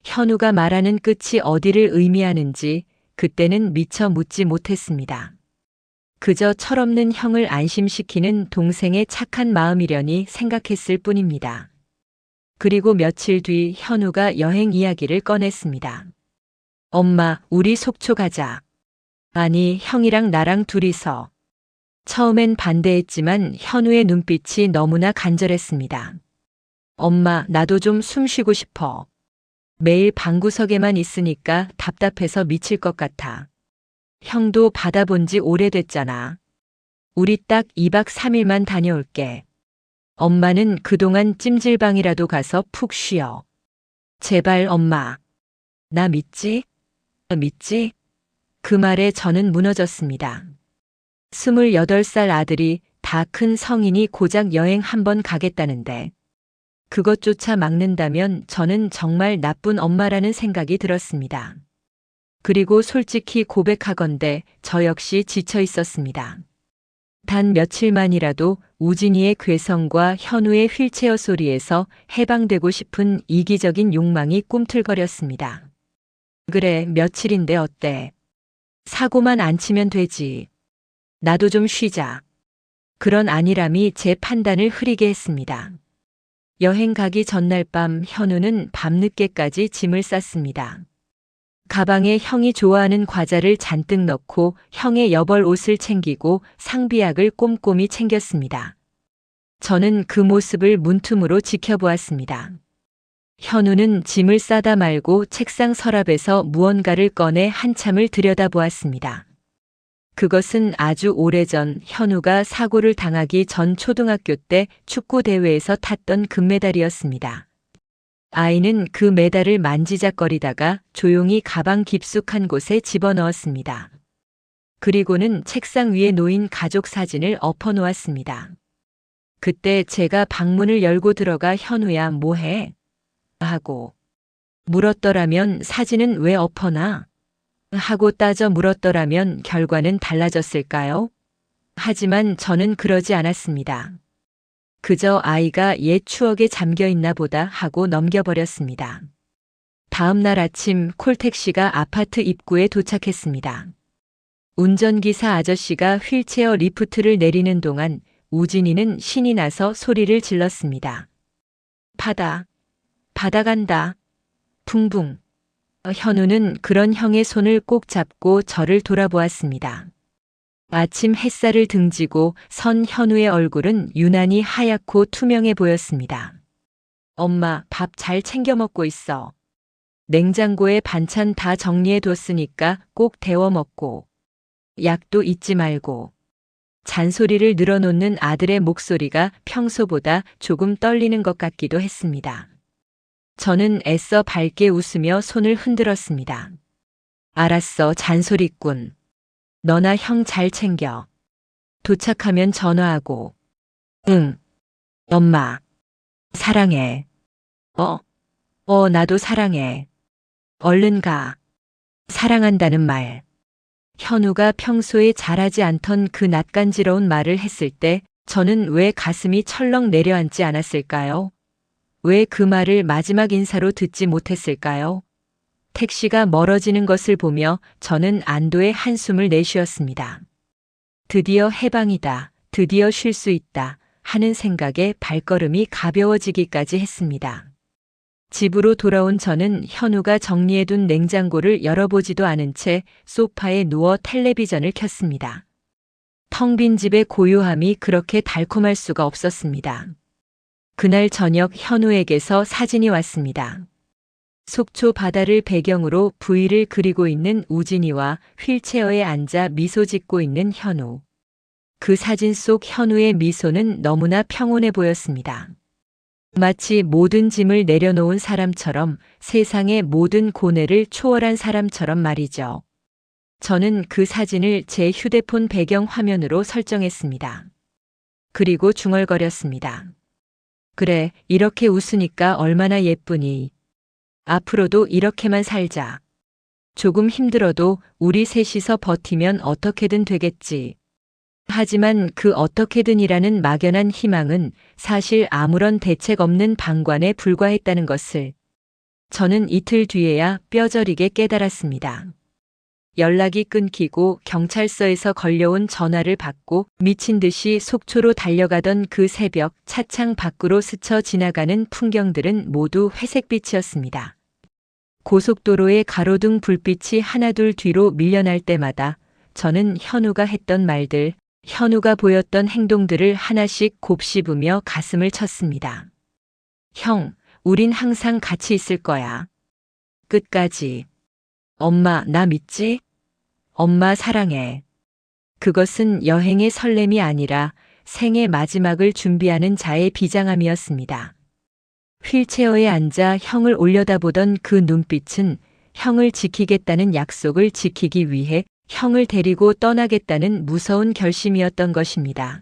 현우가 말하는 끝이 어디를 의미하는지 그때는 미처 묻지 못했습니다. 그저 철없는 형을 안심시키는 동생의 착한 마음이려니 생각했을 뿐입니다. 그리고 며칠 뒤 현우가 여행 이야기를 꺼냈습니다. 엄마, 우리 속초 가자. 아니, 형이랑 나랑 둘이서. 처음엔 반대했지만 현우의 눈빛이 너무나 간절했습니다. 엄마, 나도 좀 숨 쉬고 싶어. 매일 방구석에만 있으니까 답답해서 미칠 것 같아. 형도 받아본 지 오래됐잖아. 우리 딱 2박 3일만 다녀올게. 엄마는 그동안 찜질방이라도 가서 푹 쉬어. 제발 엄마. 나 믿지? 믿지? 그 말에 저는 무너졌습니다. 28살 아들이 다 큰 성인이 고작 여행 한번 가겠다는데 그것조차 막는다면 저는 정말 나쁜 엄마라는 생각이 들었습니다. 그리고 솔직히 고백하건대 저 역시 지쳐 있었습니다. 단 며칠만이라도 우진이의 괴성과 현우의 휠체어 소리에서 해방되고 싶은 이기적인 욕망이 꿈틀거렸습니다. 그래, 며칠인데 어때? 사고만 안 치면 되지. 나도 좀 쉬자. 그런 안일함이 제 판단을 흐리게 했습니다. 여행 가기 전날 밤 현우는 밤늦게까지 짐을 쌌습니다. 가방에 형이 좋아하는 과자를 잔뜩 넣고 형의 여벌 옷을 챙기고 상비약을 꼼꼼히 챙겼습니다. 저는 그 모습을 문틈으로 지켜보았습니다. 현우는 짐을 싸다 말고 책상 서랍에서 무언가를 꺼내 한참을 들여다보았습니다. 그것은 아주 오래전 현우가 사고를 당하기 전 초등학교 때 축구 대회에서 탔던 금메달이었습니다. 아이는 그 메달을 만지작거리다가 조용히 가방 깊숙한 곳에 집어넣었습니다. 그리고는 책상 위에 놓인 가족 사진을 엎어 놓았습니다. 그때 제가 방문을 열고 들어가 현우야 뭐해? 하고 물었더라면 사진은 왜 엎어놔? 하고 따져 물었더라면 결과는 달라졌을까요? 하지만 저는 그러지 않았습니다. 그저 아이가 옛 추억에 잠겨 있나 보다 하고 넘겨버렸습니다. 다음 날 아침 콜택시가 아파트 입구에 도착했습니다. 운전기사 아저씨가 휠체어 리프트를 내리는 동안 우진이는 신이 나서 소리를 질렀습니다. 바다 간다. 붕붕. 현우는 그런 형의 손을 꼭 잡고 저를 돌아보았습니다. 아침 햇살을 등지고 선 현우의 얼굴은 유난히 하얗고 투명해 보였습니다. 엄마, 밥 잘 챙겨 먹고 있어. 냉장고에 반찬 다 정리해 뒀으니까 꼭 데워 먹고. 약도 잊지 말고. 잔소리를 늘어놓는 아들의 목소리가 평소보다 조금 떨리는 것 같기도 했습니다. 저는 애써 밝게 웃으며 손을 흔들었습니다. 알았어, 잔소리꾼. 너나 형 잘 챙겨. 도착하면 전화하고. 응. 엄마. 사랑해. 나도 사랑해. 얼른 가. 사랑한다는 말. 현우가 평소에 잘하지 않던 그 낯간지러운 말을 했을 때 저는 왜 가슴이 철렁 내려앉지 않았을까요? 왜 그 말을 마지막 인사로 듣지 못했을까요? 택시가 멀어지는 것을 보며 저는 안도의 한숨을 내쉬었습니다. 드디어 해방이다. 드디어 쉴 수 있다. 하는 생각에 발걸음이 가벼워지기까지 했습니다. 집으로 돌아온 저는 현우가 정리해둔 냉장고를 열어보지도 않은 채 소파에 누워 텔레비전을 켰습니다. 텅 빈 집의 고요함이 그렇게 달콤할 수가 없었습니다. 그날 저녁 현우에게서 사진이 왔습니다. 속초 바다를 배경으로 V를 그리고 있는 우진이와 휠체어에 앉아 미소 짓고 있는 현우. 그 사진 속 현우의 미소는 너무나 평온해 보였습니다. 마치 모든 짐을 내려놓은 사람처럼, 세상의 모든 고뇌를 초월한 사람처럼 말이죠. 저는 그 사진을 제 휴대폰 배경 화면으로 설정했습니다. 그리고 중얼거렸습니다. 그래, 이렇게 웃으니까 얼마나 예쁘니. 앞으로도 이렇게만 살자. 조금 힘들어도 우리 셋이서 버티면 어떻게든 되겠지. 하지만 그 어떻게든이라는 막연한 희망은 사실 아무런 대책 없는 방관에 불과했다는 것을 저는 이틀 뒤에야 뼈저리게 깨달았습니다. 연락이 끊기고 경찰서에서 걸려온 전화를 받고 미친 듯이 속초로 달려가던 그 새벽 차창 밖으로 스쳐 지나가는 풍경들은 모두 회색빛이었습니다. 고속도로의 가로등 불빛이 하나둘 뒤로 밀려날 때마다 저는 현우가 했던 말들, 현우가 보였던 행동들을 하나씩 곱씹으며 가슴을 쳤습니다. 형, 우린 항상 같이 있을 거야. 끝까지. 엄마, 나 믿지? 엄마 사랑해. 그것은 여행의 설렘이 아니라 생의 마지막을 준비하는 자의 비장함이었습니다. 휠체어에 앉아 형을 올려다보던 그 눈빛은 형을 지키겠다는 약속을 지키기 위해 형을 데리고 떠나겠다는 무서운 결심이었던 것입니다.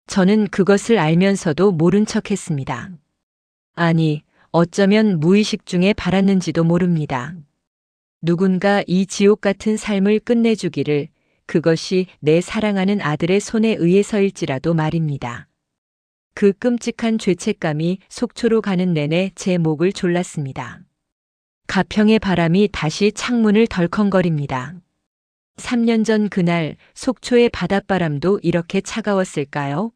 저는 그것을 알면서도 모른 척했습니다. 아니, 어쩌면 무의식 중에 바랐는지도 모릅니다. 누군가 이 지옥 같은 삶을 끝내주기를, 그것이 내 사랑하는 아들의 손에 의해서일지라도 말입니다. 그 끔찍한 죄책감이 속초로 가는 내내 제 목을 졸랐습니다. 가평의 바람이 다시 창문을 덜컹거립니다. 3년 전 그날 속초의 바닷바람도 이렇게 차가웠을까요?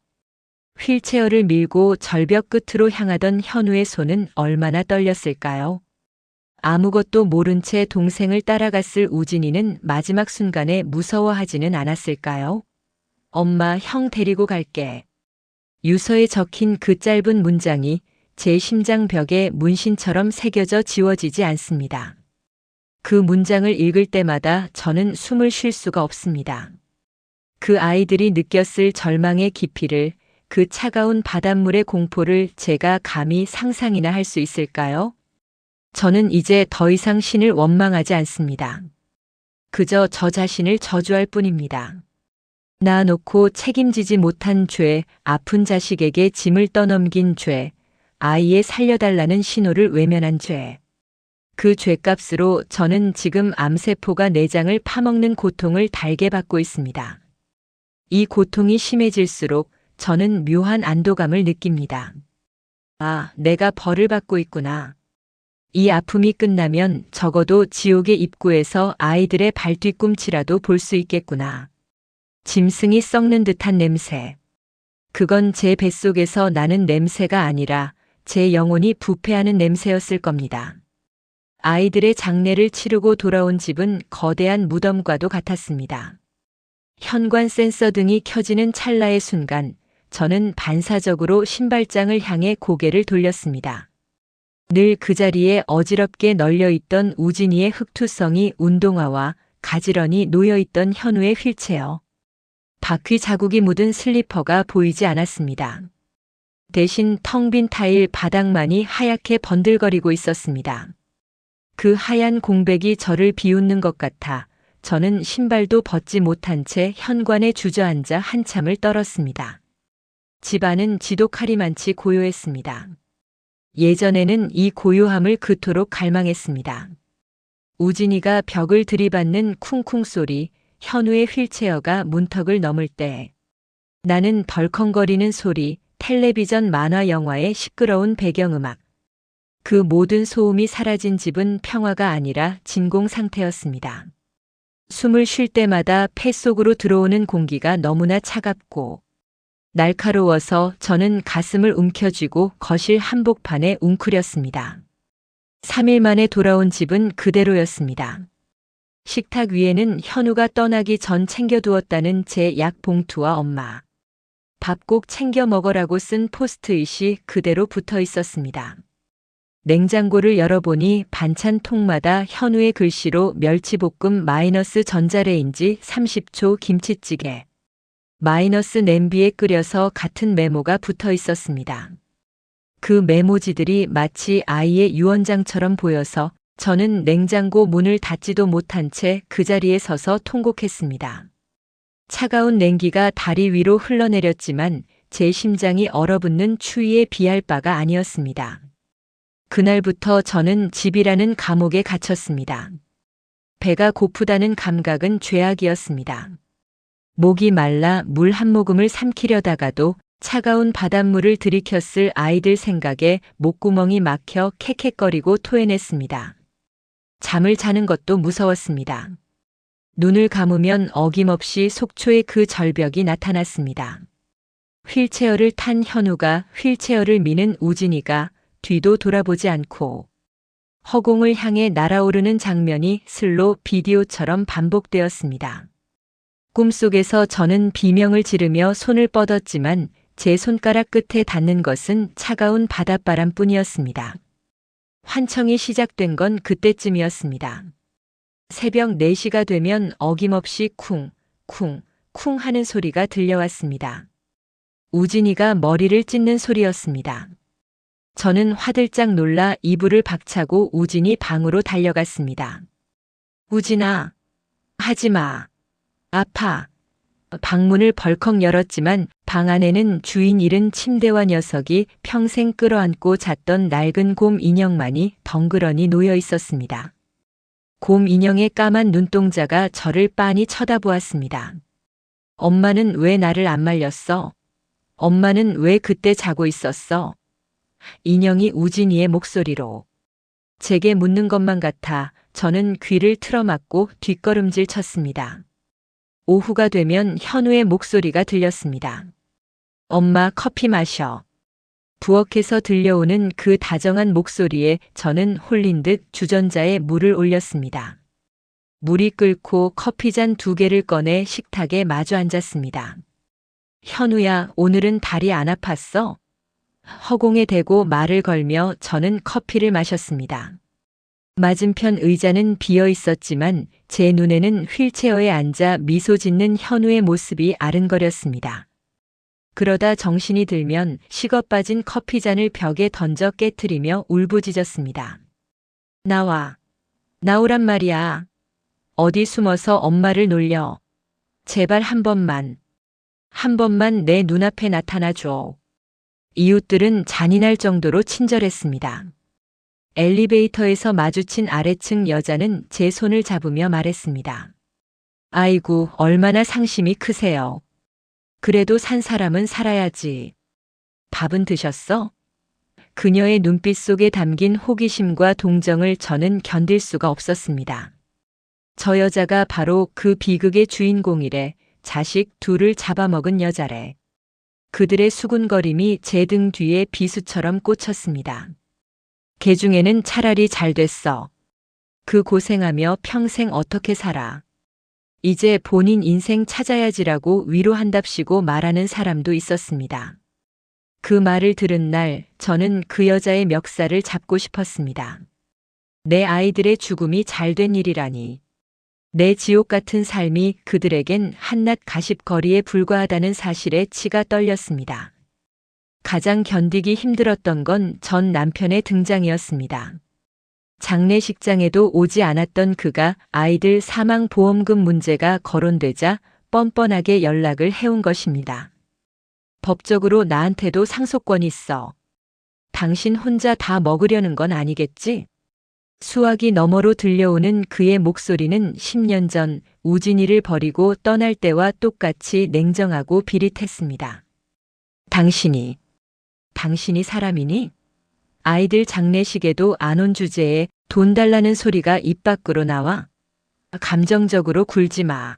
휠체어를 밀고 절벽 끝으로 향하던 현우의 손은 얼마나 떨렸을까요? 아무것도 모른 채 동생을 따라갔을 우진이는 마지막 순간에 무서워하지는 않았을까요? 엄마, 형 데리고 갈게. 유서에 적힌 그 짧은 문장이 제 심장벽에 문신처럼 새겨져 지워지지 않습니다. 그 문장을 읽을 때마다 저는 숨을 쉴 수가 없습니다. 그 아이들이 느꼈을 절망의 깊이를, 그 차가운 바닷물의 공포를 제가 감히 상상이나 할 수 있을까요? 저는 이제 더 이상 신을 원망하지 않습니다. 그저 저 자신을 저주할 뿐입니다. 나 놓고 책임지지 못한 죄, 아픈 자식에게 짐을 떠넘긴 죄, 아이의 살려달라는 신호를 외면한 죄. 그 죄값으로 저는 지금 암세포가 내장을 파먹는 고통을 달게 받고 있습니다. 이 고통이 심해질수록 저는 묘한 안도감을 느낍니다. 아, 내가 벌을 받고 있구나. 이 아픔이 끝나면 적어도 지옥의 입구에서 아이들의 발뒤꿈치라도 볼 수 있겠구나. 짐승이 썩는 듯한 냄새. 그건 제 뱃속에서 나는 냄새가 아니라 제 영혼이 부패하는 냄새였을 겁니다. 아이들의 장례를 치르고 돌아온 집은 거대한 무덤과도 같았습니다. 현관 센서 등이 켜지는 찰나의 순간 저는 반사적으로 신발장을 향해 고개를 돌렸습니다. 늘 그 자리에 어지럽게 널려있던 우진이의 흑투성이 운동화와 가지런히 놓여있던 현우의 휠체어. 바퀴 자국이 묻은 슬리퍼가 보이지 않았습니다. 대신 텅 빈 타일 바닥만이 하얗게 번들거리고 있었습니다. 그 하얀 공백이 저를 비웃는 것 같아 저는 신발도 벗지 못한 채 현관에 주저앉아 한참을 떨었습니다. 집안은 지독하리만치 고요했습니다. 예전에는 이 고요함을 그토록 갈망했습니다. 우진이가 벽을 들이받는 쿵쿵 소리, 현우의 휠체어가 문턱을 넘을 때 나는 덜컹거리는 소리, 텔레비전 만화 영화의 시끄러운 배경음악. 그 모든 소음이 사라진 집은 평화가 아니라 진공 상태였습니다. 숨을 쉴 때마다 폐 속으로 들어오는 공기가 너무나 차갑고 날카로워서 저는 가슴을 움켜쥐고 거실 한복판에 웅크렸습니다. 3일 만에 돌아온 집은 그대로였습니다. 식탁 위에는 현우가 떠나기 전 챙겨두었다는 제 약 봉투와 엄마. 밥 꼭 챙겨 먹으라고 쓴 포스트잇이 그대로 붙어 있었습니다. 냉장고를 열어보니 반찬 통마다 현우의 글씨로 멸치볶음 마이너스 전자레인지 30초 김치찌개. 마이너스 냄비에 끓여서 같은 메모가 붙어 있었습니다. 그 메모지들이 마치 아이의 유언장처럼 보여서 저는 냉장고 문을 닫지도 못한 채 그 자리에 서서 통곡했습니다. 차가운 냉기가 다리 위로 흘러내렸지만 제 심장이 얼어붙는 추위에 비할 바가 아니었습니다. 그날부터 저는 집이라는 감옥에 갇혔습니다. 배가 고프다는 감각은 죄악이었습니다. 목이 말라 물 한 모금을 삼키려다가도 차가운 바닷물을 들이켰을 아이들 생각에 목구멍이 막혀 캑캑거리고 토해냈습니다. 잠을 자는 것도 무서웠습니다. 눈을 감으면 어김없이 속초의 그 절벽이 나타났습니다. 휠체어를 탄 현우가 휠체어를 미는 우진이가 뒤도 돌아보지 않고 허공을 향해 날아오르는 장면이 슬로 비디오처럼 반복되었습니다. 꿈속에서 저는 비명을 지르며 손을 뻗었지만 제 손가락 끝에 닿는 것은 차가운 바닷바람 뿐이었습니다. 환청이 시작된 건 그때쯤이었습니다. 새벽 4시가 되면 어김없이 쿵, 쿵, 쿵 하는 소리가 들려왔습니다. 우진이가 머리를 찢는 소리였습니다. 저는 화들짝 놀라 이불을 박차고 우진이 방으로 달려갔습니다. 우진아, 하지마. 아파. 방문을 벌컥 열었지만 방 안에는 주인 잃은 침대와 녀석이 평생 끌어안고 잤던 낡은 곰 인형만이 덩그러니 놓여 있었습니다. 곰 인형의 까만 눈동자가 저를 빤히 쳐다보았습니다. 엄마는 왜 나를 안 말렸어? 엄마는 왜 그때 자고 있었어? 인형이 우진이의 목소리로. 제게 묻는 것만 같아 저는 귀를 틀어막고 뒷걸음질 쳤습니다. 오후가 되면 현우의 목소리가 들렸습니다. 엄마 커피 마셔. 부엌에서 들려오는 그 다정한 목소리에 저는 홀린 듯 주전자에 물을 올렸습니다. 물이 끓고 커피잔 2개를 꺼내 식탁에 마주 앉았습니다. 현우야, 오늘은 다리 안 아팠어? 허공에 대고 말을 걸며 저는 커피를 마셨습니다. 맞은편 의자는 비어 있었지만 제 눈에는 휠체어에 앉아 미소 짓는 현우의 모습이 아른거렸습니다. 그러다 정신이 들면 식어 빠진 커피잔을 벽에 던져 깨트리며 울부짖었습니다. 나와. 나오란 말이야. 어디 숨어서 엄마를 놀려. 제발 한 번만 내 눈앞에 나타나 줘. 이웃들은 잔인할 정도로 친절했습니다. 엘리베이터에서 마주친 아래층 여자는 제 손을 잡으며 말했습니다. 아이고, 얼마나 상심이 크세요. 그래도 산 사람은 살아야지. 밥은 드셨어? 그녀의 눈빛 속에 담긴 호기심과 동정을 저는 견딜 수가 없었습니다. 저 여자가 바로 그 비극의 주인공이래. 자식 둘을 잡아먹은 여자래. 그들의 수군거림이 제 등 뒤에 비수처럼 꽂혔습니다. 개 중에는 차라리 잘 됐어. 그 고생하며 평생 어떻게 살아. 이제 본인 인생 찾아야지라고 위로한답시고 말하는 사람도 있었습니다. 그 말을 들은 날 저는 그 여자의 멱살을 잡고 싶었습니다. 내 아이들의 죽음이 잘된 일이라니. 내 지옥 같은 삶이 그들에겐 한낱 가십거리에 불과하다는 사실에 치가 떨렸습니다. 가장 견디기 힘들었던 건 전 남편의 등장이었습니다. 장례식장에도 오지 않았던 그가 아이들 사망보험금 문제가 거론되자 뻔뻔하게 연락을 해온 것입니다. 법적으로 나한테도 상속권 있어. 당신 혼자 다 먹으려는 건 아니겠지? 수화기 너머로 들려오는 그의 목소리는 10년 전 우진이를 버리고 떠날 때와 똑같이 냉정하고 비릿했습니다. 당신이 사람이니? 아이들 장례식에도 안 온 주제에 돈 달라는 소리가 입 밖으로 나와? 감정적으로 굴지 마.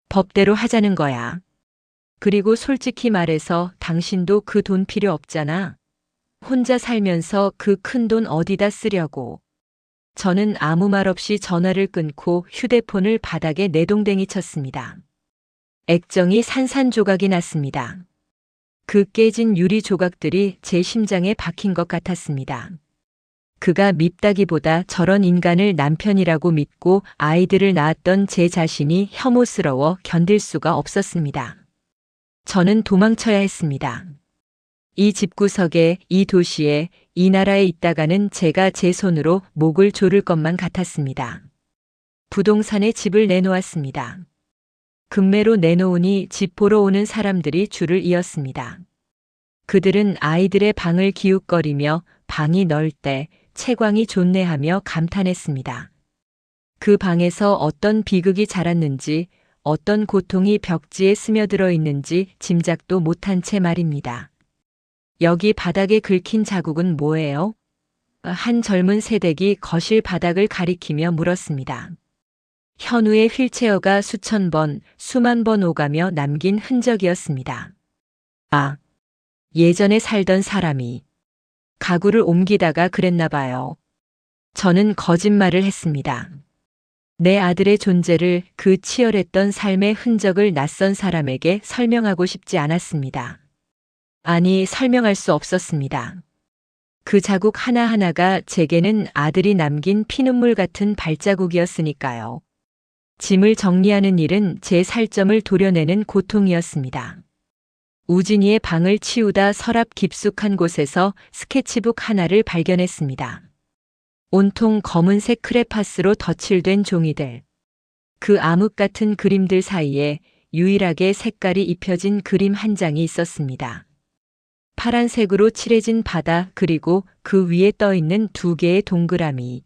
법대로 하자는 거야. 그리고 솔직히 말해서 당신도 그 돈 필요 없잖아. 혼자 살면서 그 큰 돈 어디다 쓰려고. 저는 아무 말 없이 전화를 끊고 휴대폰을 바닥에 내동댕이 쳤습니다. 액정이 산산조각이 났습니다. 그 깨진 유리 조각들이 제 심장에 박힌 것 같았습니다. 그가 밉다기보다 저런 인간을 남편이라고 믿고 아이들을 낳았던 제 자신이 혐오스러워 견딜 수가 없었습니다. 저는 도망쳐야 했습니다. 이 집구석에, 이 도시에, 이 나라에 있다가는 제가 제 손으로 목을 조를 것만 같았습니다. 부동산에 집을 내놓았습니다. 금매로 내놓으니 집 보러 오는 사람들이 줄을 이었습니다. 그들은 아이들의 방을 기웃거리며 방이 넓대, 채광이 좋네하며 감탄했습니다. 그 방에서 어떤 비극이 자랐는지, 어떤 고통이 벽지에 스며들어 있는지 짐작도 못한 채 말입니다. 여기 바닥에 긁힌 자국은 뭐예요? 한 젊은 새댁이 거실 바닥을 가리키며 물었습니다. 현우의 휠체어가 수천 번, 수만 번 오가며 남긴 흔적이었습니다. 아, 예전에 살던 사람이 가구를 옮기다가 그랬나 봐요. 저는 거짓말을 했습니다. 내 아들의 존재를, 그 치열했던 삶의 흔적을 낯선 사람에게 설명하고 싶지 않았습니다. 아니, 설명할 수 없었습니다. 그 자국 하나하나가 제게는 아들이 남긴 피눈물 같은 발자국이었으니까요. 짐을 정리하는 일은 제 살점을 도려내는 고통이었습니다. 우진이의 방을 치우다 서랍 깊숙한 곳에서 스케치북 하나를 발견했습니다. 온통 검은색 크레파스로 덧칠된 종이들. 그 암흑 같은 그림들 사이에 유일하게 색깔이 입혀진 그림 한 장이 있었습니다. 파란색으로 칠해진 바다, 그리고 그 위에 떠 있는 두 개의 동그라미.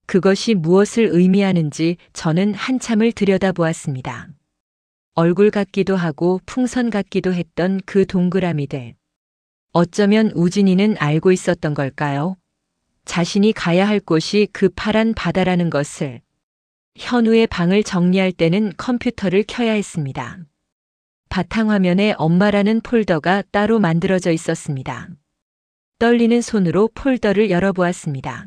그것이 무엇을 의미하는지 저는 한참을 들여다보았습니다. 얼굴 같기도 하고 풍선 같기도 했던 그 동그라미들. 어쩌면 우진이는 알고 있었던 걸까요? 자신이 가야 할 곳이 그 파란 바다라는 것을. 현우의 방을 정리할 때는 컴퓨터를 켜야 했습니다. 바탕화면에 엄마라는 폴더가 따로 만들어져 있었습니다. 떨리는 손으로 폴더를 열어보았습니다.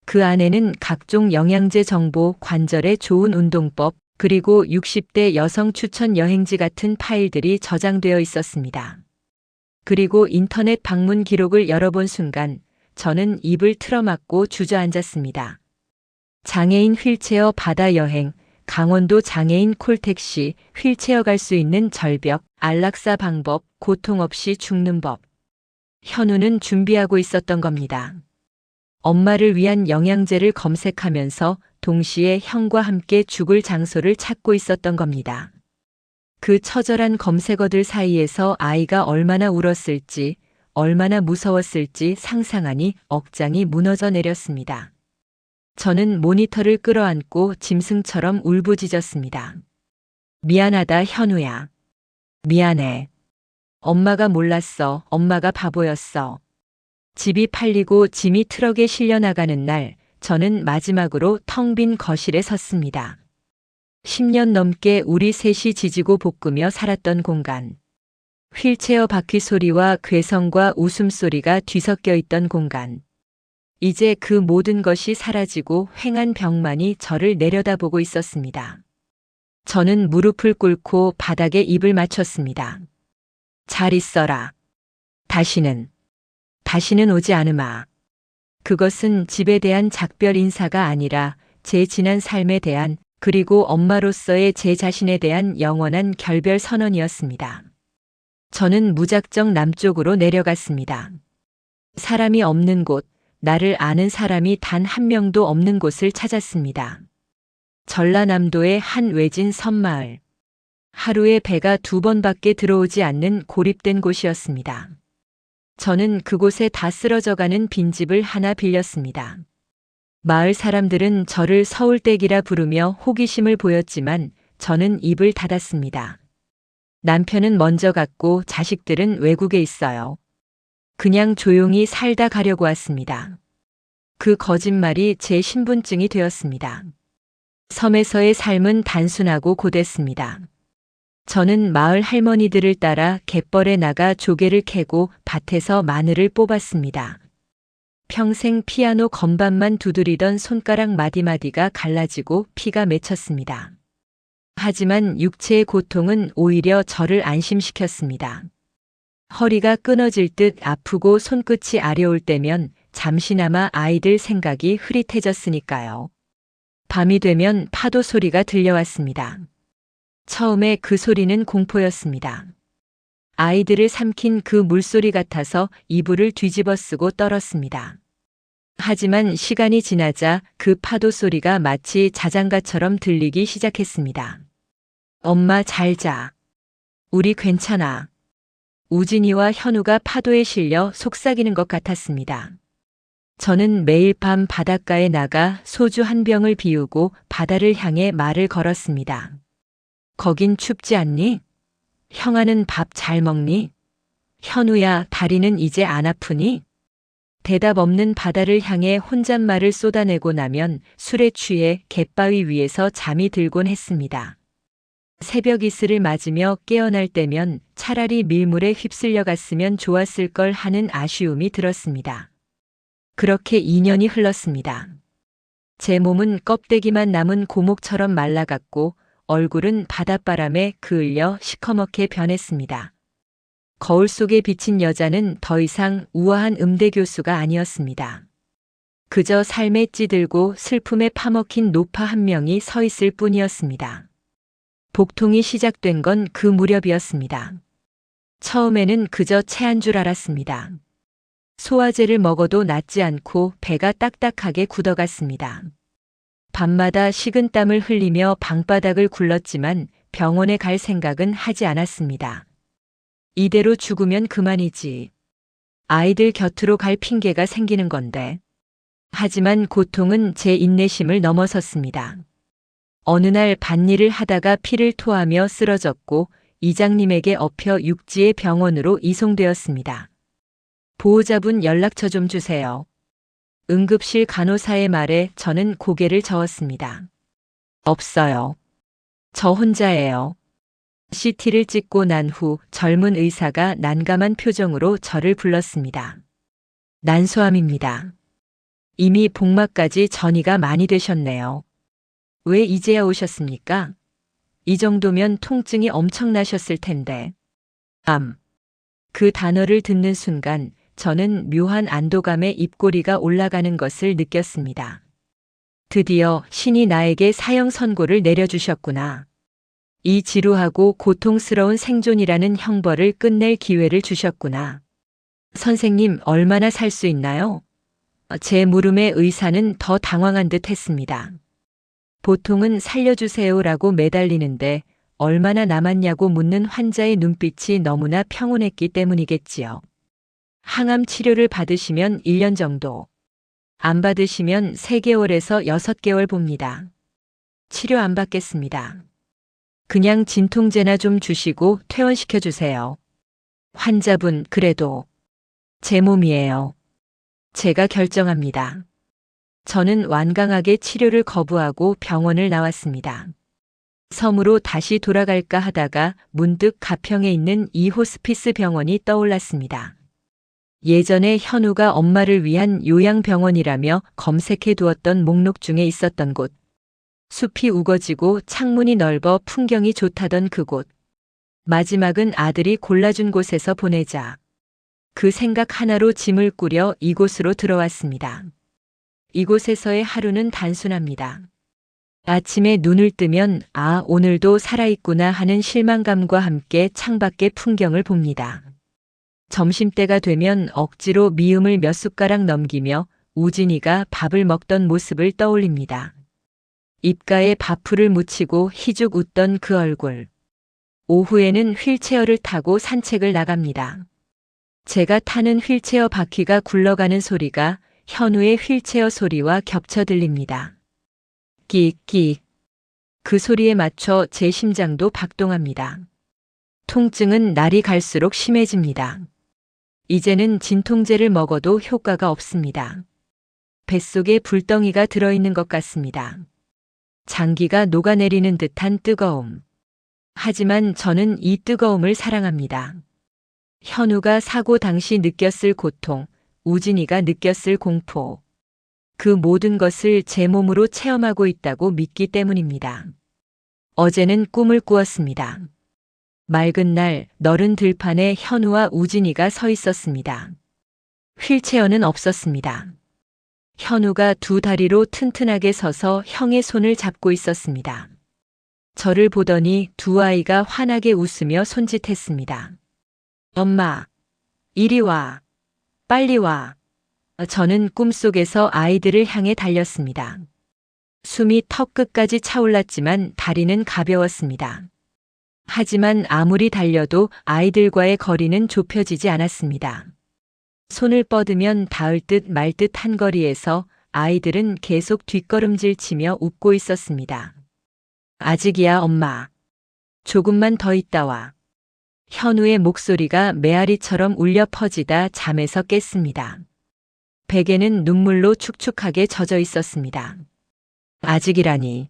그 안에는 각종 영양제 정보, 관절에 좋은 운동법, 그리고 60대 여성 추천 여행지 같은 파일들이 저장되어 있었습니다. 그리고 인터넷 방문 기록을 열어본 순간 저는 입을 틀어막고 주저앉았습니다. 장애인 휠체어 바다 여행, 강원도 장애인 콜택시, 휠체어 갈 수 있는 절벽, 안락사 방법, 고통 없이 죽는 법. 현우는 준비하고 있었던 겁니다. 엄마를 위한 영양제를 검색하면서 동시에 형과 함께 죽을 장소를 찾고 있었던 겁니다. 그 처절한 검색어들 사이에서 아이가 얼마나 울었을지, 얼마나 무서웠을지 상상하니 억장이 무너져 내렸습니다. 저는 모니터를 끌어안고 짐승처럼 울부짖었습니다. 미안하다, 현우야. 미안해. 엄마가 몰랐어. 엄마가 바보였어. 집이 팔리고 짐이 트럭에 실려 나가는 날, 저는 마지막으로 텅 빈 거실에 섰습니다. 10년 넘게 우리 셋이 지지고 볶으며 살았던 공간. 휠체어 바퀴 소리와 괴성과 웃음소리가 뒤섞여 있던 공간. 이제 그 모든 것이 사라지고 휑한 벽만이 저를 내려다보고 있었습니다. 저는 무릎을 꿇고 바닥에 입을 맞췄습니다. 잘 있어라. 다시는 오지 않으마. 그것은 집에 대한 작별 인사가 아니라 제 지난 삶에 대한, 그리고 엄마로서의 제 자신에 대한 영원한 결별 선언이었습니다. 저는 무작정 남쪽으로 내려갔습니다. 사람이 없는 곳, 나를 아는 사람이 단 한 명도 없는 곳을 찾았습니다. 전라남도의 한 외진 섬마을. 하루에 배가 2번밖에 들어오지 않는 고립된 곳이었습니다. 저는 그곳에 다 쓰러져가는 빈집을 하나 빌렸습니다. 마을 사람들은 저를 서울댁이라 부르며 호기심을 보였지만 저는 입을 닫았습니다. 남편은 먼저 갔고 자식들은 외국에 있어요. 그냥 조용히 살다 가려고 왔습니다. 그 거짓말이 제 신분증이 되었습니다. 섬에서의 삶은 단순하고 고됐습니다. 저는 마을 할머니들을 따라 갯벌에 나가 조개를 캐고 밭에서 마늘을 뽑았습니다. 평생 피아노 건반만 두드리던 손가락 마디마디가 갈라지고 피가 맺혔습니다. 하지만 육체의 고통은 오히려 저를 안심시켰습니다. 허리가 끊어질 듯 아프고 손끝이 아려올 때면 잠시나마 아이들 생각이 흐릿해졌으니까요. 밤이 되면 파도 소리가 들려왔습니다. 처음에 그 소리는 공포였습니다. 아이들을 삼킨 그 물소리 같아서 이불을 뒤집어 쓰고 떨었습니다. 하지만 시간이 지나자 그 파도 소리가 마치 자장가처럼 들리기 시작했습니다. 엄마 잘 자. 우리 괜찮아. 우진이와 현우가 파도에 실려 속삭이는 것 같았습니다. 저는 매일 밤 바닷가에 나가 소주 한 병을 비우고 바다를 향해 말을 걸었습니다. 거긴 춥지 않니? 형아는 밥 잘 먹니? 현우야, 다리는 이제 안 아프니? 대답 없는 바다를 향해 혼잣말을 쏟아내고 나면 술에 취해 갯바위 위에서 잠이 들곤 했습니다. 새벽 이슬을 맞으며 깨어날 때면 차라리 밀물에 휩쓸려 갔으면 좋았을 걸 하는 아쉬움이 들었습니다. 그렇게 2년이 흘렀습니다. 제 몸은 껍데기만 남은 고목처럼 말라갔고 얼굴은 바닷바람에 그을려 시커멓게 변했습니다. 거울 속에 비친 여자는 더 이상 우아한 음대 교수가 아니었습니다. 그저 삶에 찌들고 슬픔에 파먹힌 노파 한 명이 서 있을 뿐이었습니다. 복통이 시작된 건 그 무렵이었습니다. 처음에는 그저 체한 줄 알았습니다. 소화제를 먹어도 낫지 않고 배가 딱딱하게 굳어갔습니다. 밤마다 식은땀을 흘리며 방바닥을 굴렀지만 병원에 갈 생각은 하지 않았습니다. 이대로 죽으면 그만이지. 아이들 곁으로 갈 핑계가 생기는 건데. 하지만 고통은 제 인내심을 넘어섰습니다. 어느 날 밭일을 하다가 피를 토하며 쓰러졌고 이장님에게 엎여 육지의 병원으로 이송되었습니다. 보호자분 연락처 좀 주세요. 응급실 간호사의 말에 저는 고개를 저었습니다. 없어요. 저 혼자예요. CT를 찍고 난 후 젊은 의사가 난감한 표정으로 저를 불렀습니다. 난소암입니다. 이미 복막까지 전이가 많이 되셨네요. 왜 이제야 오셨습니까? 이 정도면 통증이 엄청나셨을 텐데. 암. 그 단어를 듣는 순간 저는 묘한 안도감에 입꼬리가 올라가는 것을 느꼈습니다. 드디어 신이 나에게 사형 선고를 내려주셨구나. 이 지루하고 고통스러운 생존이라는 형벌을 끝낼 기회를 주셨구나. 선생님, 얼마나 살 수 있나요? 제 물음에 의사는 더 당황한 듯 했습니다. 보통은 살려주세요라고 매달리는데 얼마나 남았냐고 묻는 환자의 눈빛이 너무나 평온했기 때문이겠지요. 항암 치료를 받으시면 1년 정도, 안 받으시면 3개월에서 6개월 봅니다. 치료 안 받겠습니다. 그냥 진통제나 좀 주시고 퇴원시켜 주세요. 환자분, 그래도 제 몸이에요. 제가 결정합니다. 저는 완강하게 치료를 거부하고 병원을 나왔습니다. 섬으로 다시 돌아갈까 하다가 문득 가평에 있는 이 호스피스 병원이 떠올랐습니다. 예전에 현우가 엄마를 위한 요양병원이라며 검색해 두었던 목록 중에 있었던 곳. 숲이 우거지고 창문이 넓어 풍경이 좋다던 그곳. 마지막은 아들이 골라준 곳에서 보내자. 그 생각 하나로 짐을 꾸려 이곳으로 들어왔습니다. 이곳에서의 하루는 단순합니다. 아침에 눈을 뜨면 오늘도 살아있구나 하는 실망감과 함께 창밖의 풍경을 봅니다. 점심때가 되면 억지로 미음을 몇 숟가락 넘기며 우진이가 밥을 먹던 모습을 떠올립니다. 입가에 밥풀을 묻히고 희죽 웃던 그 얼굴. 오후에는 휠체어를 타고 산책을 나갑니다. 제가 타는 휠체어 바퀴가 굴러가는 소리가 현우의 휠체어 소리와 겹쳐 들립니다. 끽끽. 그 소리에 맞춰 제 심장도 박동합니다. 통증은 날이 갈수록 심해집니다. 이제는 진통제를 먹어도 효과가 없습니다. 뱃속에 불덩이가 들어있는 것 같습니다. 장기가 녹아내리는 듯한 뜨거움. 하지만 저는 이 뜨거움을 사랑합니다. 현우가 사고 당시 느꼈을 고통, 우진이가 느꼈을 공포. 그 모든 것을 제 몸으로 체험하고 있다고 믿기 때문입니다. 어제는 꿈을 꾸었습니다. 맑은 날 너른 들판에 현우와 우진이가 서 있었습니다. 휠체어는 없었습니다. 현우가 두 다리로 튼튼하게 서서 형의 손을 잡고 있었습니다. 저를 보더니 두 아이가 환하게 웃으며 손짓했습니다. 엄마, 이리 와. 빨리 와. 저는 꿈속에서 아이들을 향해 달렸습니다. 숨이 턱끝까지 차올랐지만 다리는 가벼웠습니다. 하지만 아무리 달려도 아이들과의 거리는 좁혀지지 않았습니다. 손을 뻗으면 닿을 듯 말 듯 한 거리에서 아이들은 계속 뒷걸음질 치며 웃고 있었습니다. 아직이야, 엄마. 조금만 더 있다 와. 현우의 목소리가 메아리처럼 울려 퍼지다 잠에서 깼습니다. 베개는 눈물로 축축하게 젖어 있었습니다. 아직이라니.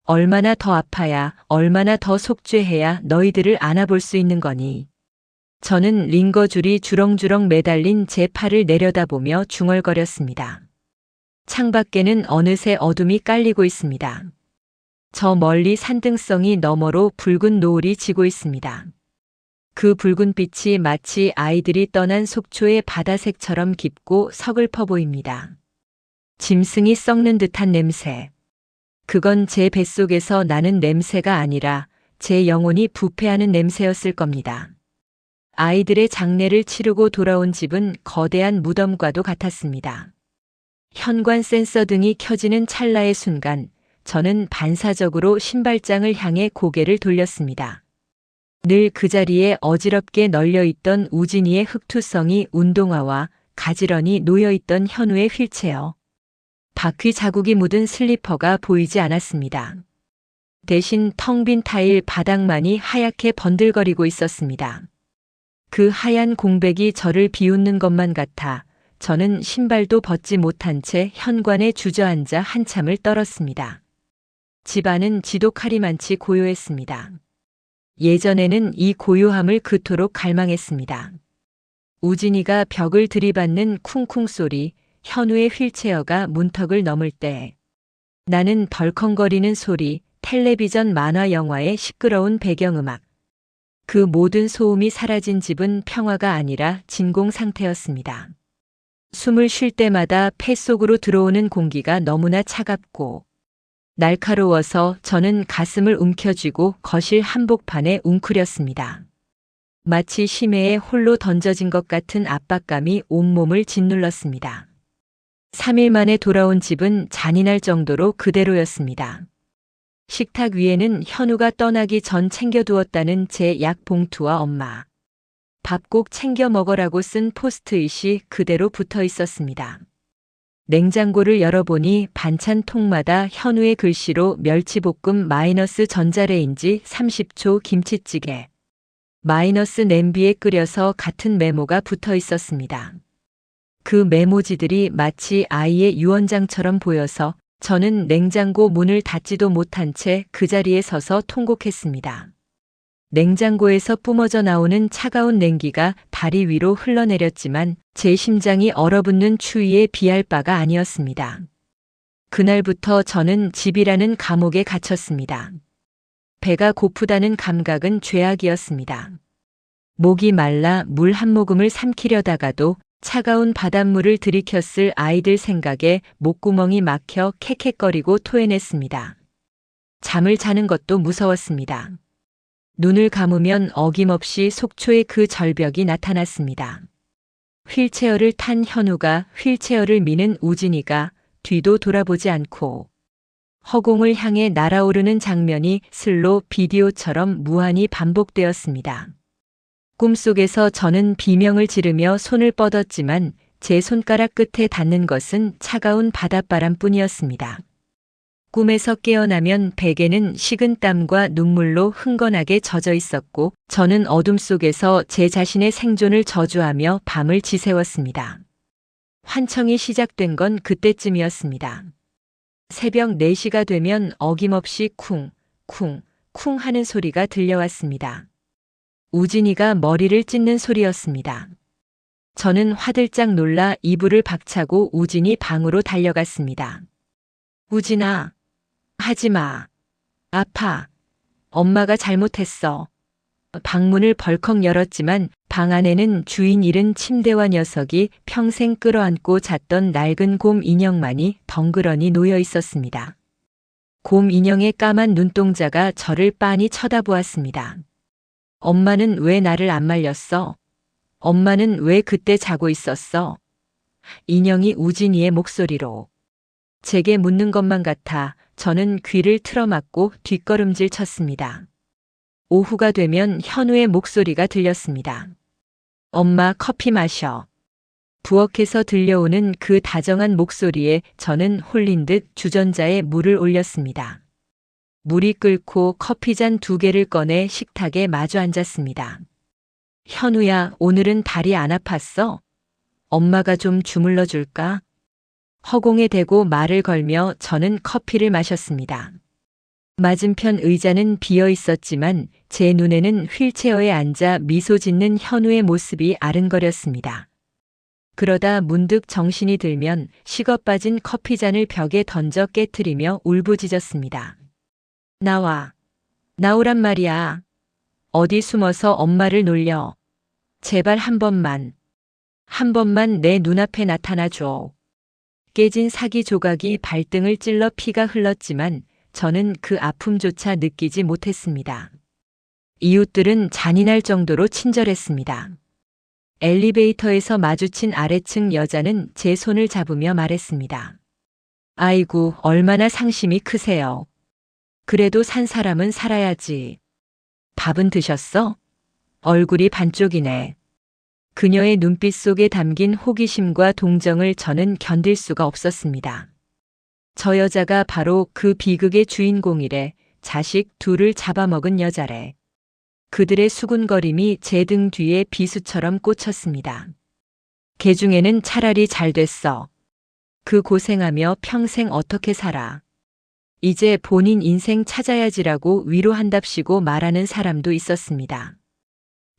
얼마나 더 아파야, 얼마나 더 속죄해야 너희들을 안아볼 수 있는 거니. 저는 링거줄이 주렁주렁 매달린 제 팔을 내려다보며 중얼거렸습니다. 창밖에는 어느새 어둠이 깔리고 있습니다. 저 멀리 산등성이 너머로 붉은 노을이 지고 있습니다. 그 붉은 빛이 마치 아이들이 떠난 속초의 바다색처럼 깊고 서글퍼 보입니다. 짐승이 썩는 듯한 냄새. 그건 제 뱃속에서 나는 냄새가 아니라 제 영혼이 부패하는 냄새였을 겁니다. 아이들의 장례를 치르고 돌아온 집은 거대한 무덤과도 같았습니다. 현관 센서 등이 켜지는 찰나의 순간 저는 반사적으로 신발장을 향해 고개를 돌렸습니다. 늘 그 자리에 어지럽게 널려있던 우진이의 흑투성이 운동화와 가지런히 놓여있던 현우의 휠체어. 바퀴 자국이 묻은 슬리퍼가 보이지 않았습니다. 대신 텅 빈 타일 바닥만이 하얗게 번들거리고 있었습니다. 그 하얀 공백이 저를 비웃는 것만 같아 저는 신발도 벗지 못한 채 현관에 주저앉아 한참을 떨었습니다. 집안은 지독하리만치 고요했습니다. 예전에는 이 고요함을 그토록 갈망했습니다. 우진이가 벽을 들이받는 쿵쿵 소리, 현우의 휠체어가 문턱을 넘을 때 나는 덜컹거리는 소리, 텔레비전 만화 영화의 시끄러운 배경음악. 그 모든 소음이 사라진 집은 평화가 아니라 진공 상태였습니다. 숨을 쉴 때마다 폐 속으로 들어오는 공기가 너무나 차갑고 날카로워서 저는 가슴을 움켜쥐고 거실 한복판에 웅크렸습니다. 마치 심해에 홀로 던져진 것 같은 압박감이 온몸을 짓눌렀습니다. 3일 만에 돌아온 집은 잔인할 정도로 그대로였습니다. 식탁 위에는 현우가 떠나기 전 챙겨두었다는 제 약 봉투와 엄마. 밥 꼭 챙겨 먹으라고 쓴 포스트잇이 그대로 붙어 있었습니다. 냉장고를 열어보니 반찬 통마다 현우의 글씨로 멸치볶음 마이너스 전자레인지 30초 김치찌개 마이너스 냄비에 끓여서 같은 메모가 붙어 있었습니다. 그 메모지들이 마치 아이의 유언장처럼 보여서 저는 냉장고 문을 닫지도 못한 채 그 자리에 서서 통곡했습니다. 냉장고에서 뿜어져 나오는 차가운 냉기가 다리 위로 흘러내렸지만 제 심장이 얼어붙는 추위에 비할 바가 아니었습니다. 그날부터 저는 집이라는 감옥에 갇혔습니다. 배가 고프다는 감각은 죄악이었습니다. 목이 말라 물 한 모금을 삼키려다가도 차가운 바닷물을 들이켰을 아이들 생각에 목구멍이 막혀 캑캑거리고 토해냈습니다. 잠을 자는 것도 무서웠습니다. 눈을 감으면 어김없이 속초의 그 절벽이 나타났습니다. 휠체어를 탄 현우가 휠체어를 미는 우진이가 뒤도 돌아보지 않고 허공을 향해 날아오르는 장면이 슬로 비디오처럼 무한히 반복되었습니다. 꿈속에서 저는 비명을 지르며 손을 뻗었지만 제 손가락 끝에 닿는 것은 차가운 바닷바람뿐이었습니다. 꿈에서 깨어나면 베개는 식은 땀과 눈물로 흥건하게 젖어 있었고 저는 어둠 속에서 제 자신의 생존을 저주하며 밤을 지새웠습니다. 환청이 시작된 건 그때쯤이었습니다. 새벽 4시가 되면 어김없이 쿵, 쿵, 쿵 하는 소리가 들려왔습니다. 우진이가 머리를 찢는 소리였습니다. 저는 화들짝 놀라 이불을 박차고 우진이 방으로 달려갔습니다. 우진아, 하지마. 아파. 엄마가 잘못했어. 방문을 벌컥 열었지만 방 안에는 주인 잃은 침대와 녀석이 평생 끌어안고 잤던 낡은 곰 인형만이 덩그러니 놓여 있었습니다. 곰 인형의 까만 눈동자가 저를 빤히 쳐다보았습니다. 엄마는 왜 나를 안 말렸어? 엄마는 왜 그때 자고 있었어? 인형이 우진이의 목소리로. 제게 묻는 것만 같아 저는 귀를 틀어막고 뒷걸음질 쳤습니다. 오후가 되면 현우의 목소리가 들렸습니다. 엄마 커피 마셔. 부엌에서 들려오는 그 다정한 목소리에 저는 홀린 듯 주전자에 물을 올렸습니다. 물이 끓고 커피잔 2개를 꺼내 식탁에 마주 앉았습니다. 현우야, 오늘은 다리 안 아팠어? 엄마가 좀 주물러 줄까? 허공에 대고 말을 걸며 저는 커피를 마셨습니다. 맞은편 의자는 비어 있었지만 제 눈에는 휠체어에 앉아 미소 짓는 현우의 모습이 아른거렸습니다. 그러다 문득 정신이 들면 식어 빠진 커피잔을 벽에 던져 깨트리며 울부짖었습니다. 나와. 나오란 말이야. 어디 숨어서 엄마를 놀려. 제발 한 번만 내 눈앞에 나타나 줘. 깨진 사기 조각이 발등을 찔러 피가 흘렀지만 저는 그 아픔조차 느끼지 못했습니다. 이웃들은 잔인할 정도로 친절했습니다. 엘리베이터에서 마주친 아래층 여자는 제 손을 잡으며 말했습니다. 아이고, 얼마나 상심이 크세요. 그래도 산 사람은 살아야지. 밥은 드셨어? 얼굴이 반쪽이네. 그녀의 눈빛 속에 담긴 호기심과 동정을 저는 견딜 수가 없었습니다. 저 여자가 바로 그 비극의 주인공이래. 자식 둘을 잡아먹은 여자래. 그들의 수군거림이 제 등 뒤에 비수처럼 꽂혔습니다. 개 중에는 차라리 잘 됐어. 그 고생하며 평생 어떻게 살아. 이제 본인 인생 찾아야지라고 위로한답시고 말하는 사람도 있었습니다.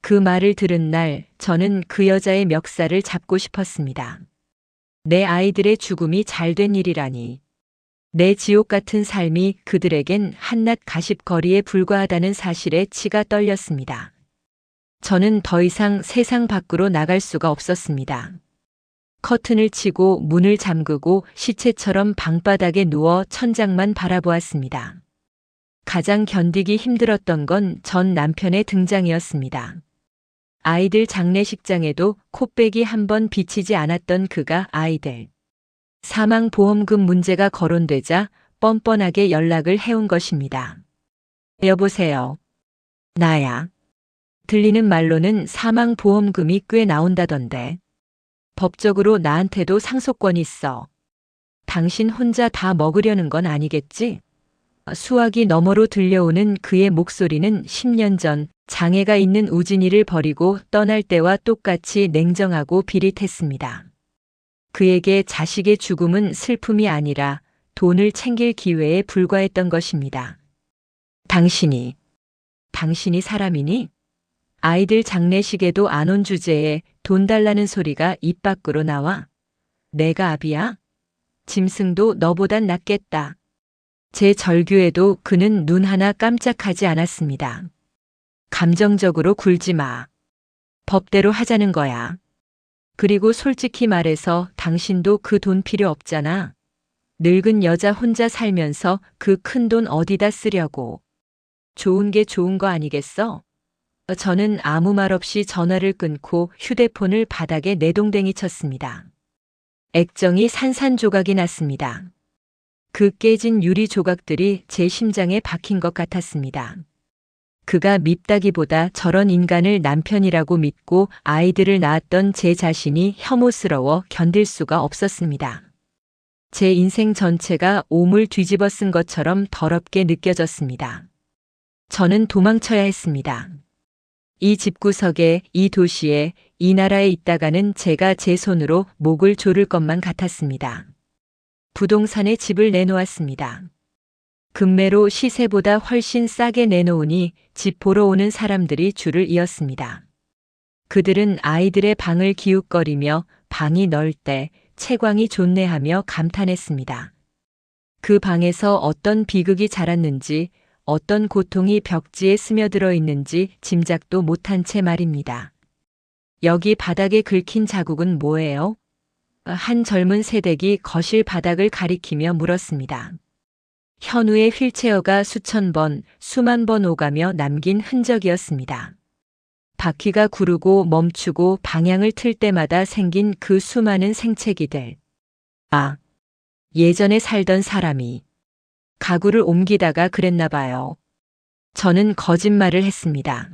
그 말을 들은 날 저는 그 여자의 멱살을 잡고 싶었습니다. 내 아이들의 죽음이 잘된 일이라니. 내 지옥 같은 삶이 그들에겐 한낱 가십거리에 불과하다는 사실에 치가 떨렸습니다. 저는 더 이상 세상 밖으로 나갈 수가 없었습니다. 커튼을 치고 문을 잠그고 시체처럼 방바닥에 누워 천장만 바라보았습니다. 가장 견디기 힘들었던 건 전 남편의 등장이었습니다. 아이들 장례식장에도 코빼기 한 번 비치지 않았던 그가 아이들 사망보험금 문제가 거론되자 뻔뻔하게 연락을 해온 것입니다. 여보세요. 나야. 들리는 말로는 사망보험금이 꽤 나온다던데. 법적으로 나한테도 상속권이 있어. 당신 혼자 다 먹으려는 건 아니겠지? 수화기 너머로 들려오는 그의 목소리는 10년 전 장애가 있는 우진이를 버리고 떠날 때와 똑같이 냉정하고 비릿했습니다. 그에게 자식의 죽음은 슬픔이 아니라 돈을 챙길 기회에 불과했던 것입니다. 당신이 사람이니? 아이들 장례식에도 안 온 주제에 돈 달라는 소리가 입 밖으로 나와? 내가 압이야? 짐승도 너보단 낫겠다. 제 절규에도 그는 눈 하나 깜짝하지 않았습니다. 감정적으로 굴지 마. 법대로 하자는 거야. 그리고 솔직히 말해서 당신도 그 돈 필요 없잖아. 늙은 여자 혼자 살면서 그 큰 돈 어디다 쓰려고. 좋은 게 좋은 거 아니겠어? 저는 아무 말 없이 전화를 끊고 휴대폰을 바닥에 내동댕이 쳤습니다. 액정이 산산조각이 났습니다. 그 깨진 유리 조각들이 제 심장에 박힌 것 같았습니다. 그가 밉다기보다 저런 인간을 남편이라고 믿고 아이들을 낳았던 제 자신이 혐오스러워 견딜 수가 없었습니다. 제 인생 전체가 오물 뒤집어 쓴 것처럼 더럽게 느껴졌습니다. 저는 도망쳐야 했습니다. 이 집구석에, 이 도시에, 이 나라에 있다가는 제가 제 손으로 목을 조를 것만 같았습니다. 부동산에 집을 내놓았습니다. 금매로 시세보다 훨씬 싸게 내놓으니 집 보러 오는 사람들이 줄을 이었습니다. 그들은 아이들의 방을 기웃거리며 방이 넓대, 채광이 좋네 하며 감탄했습니다. 그 방에서 어떤 비극이 자랐는지, 어떤 고통이 벽지에 스며들어 있는지 짐작도 못한 채 말입니다. 여기 바닥에 긁힌 자국은 뭐예요? 한 젊은 새댁이 거실 바닥을 가리키며 물었습니다. 현우의 휠체어가 수천 번, 수만 번 오가며 남긴 흔적이었습니다. 바퀴가 구르고 멈추고 방향을 틀 때마다 생긴 그 수많은 생채기들. 아, 예전에 살던 사람이 가구를 옮기다가 그랬나 봐요. 저는 거짓말을 했습니다.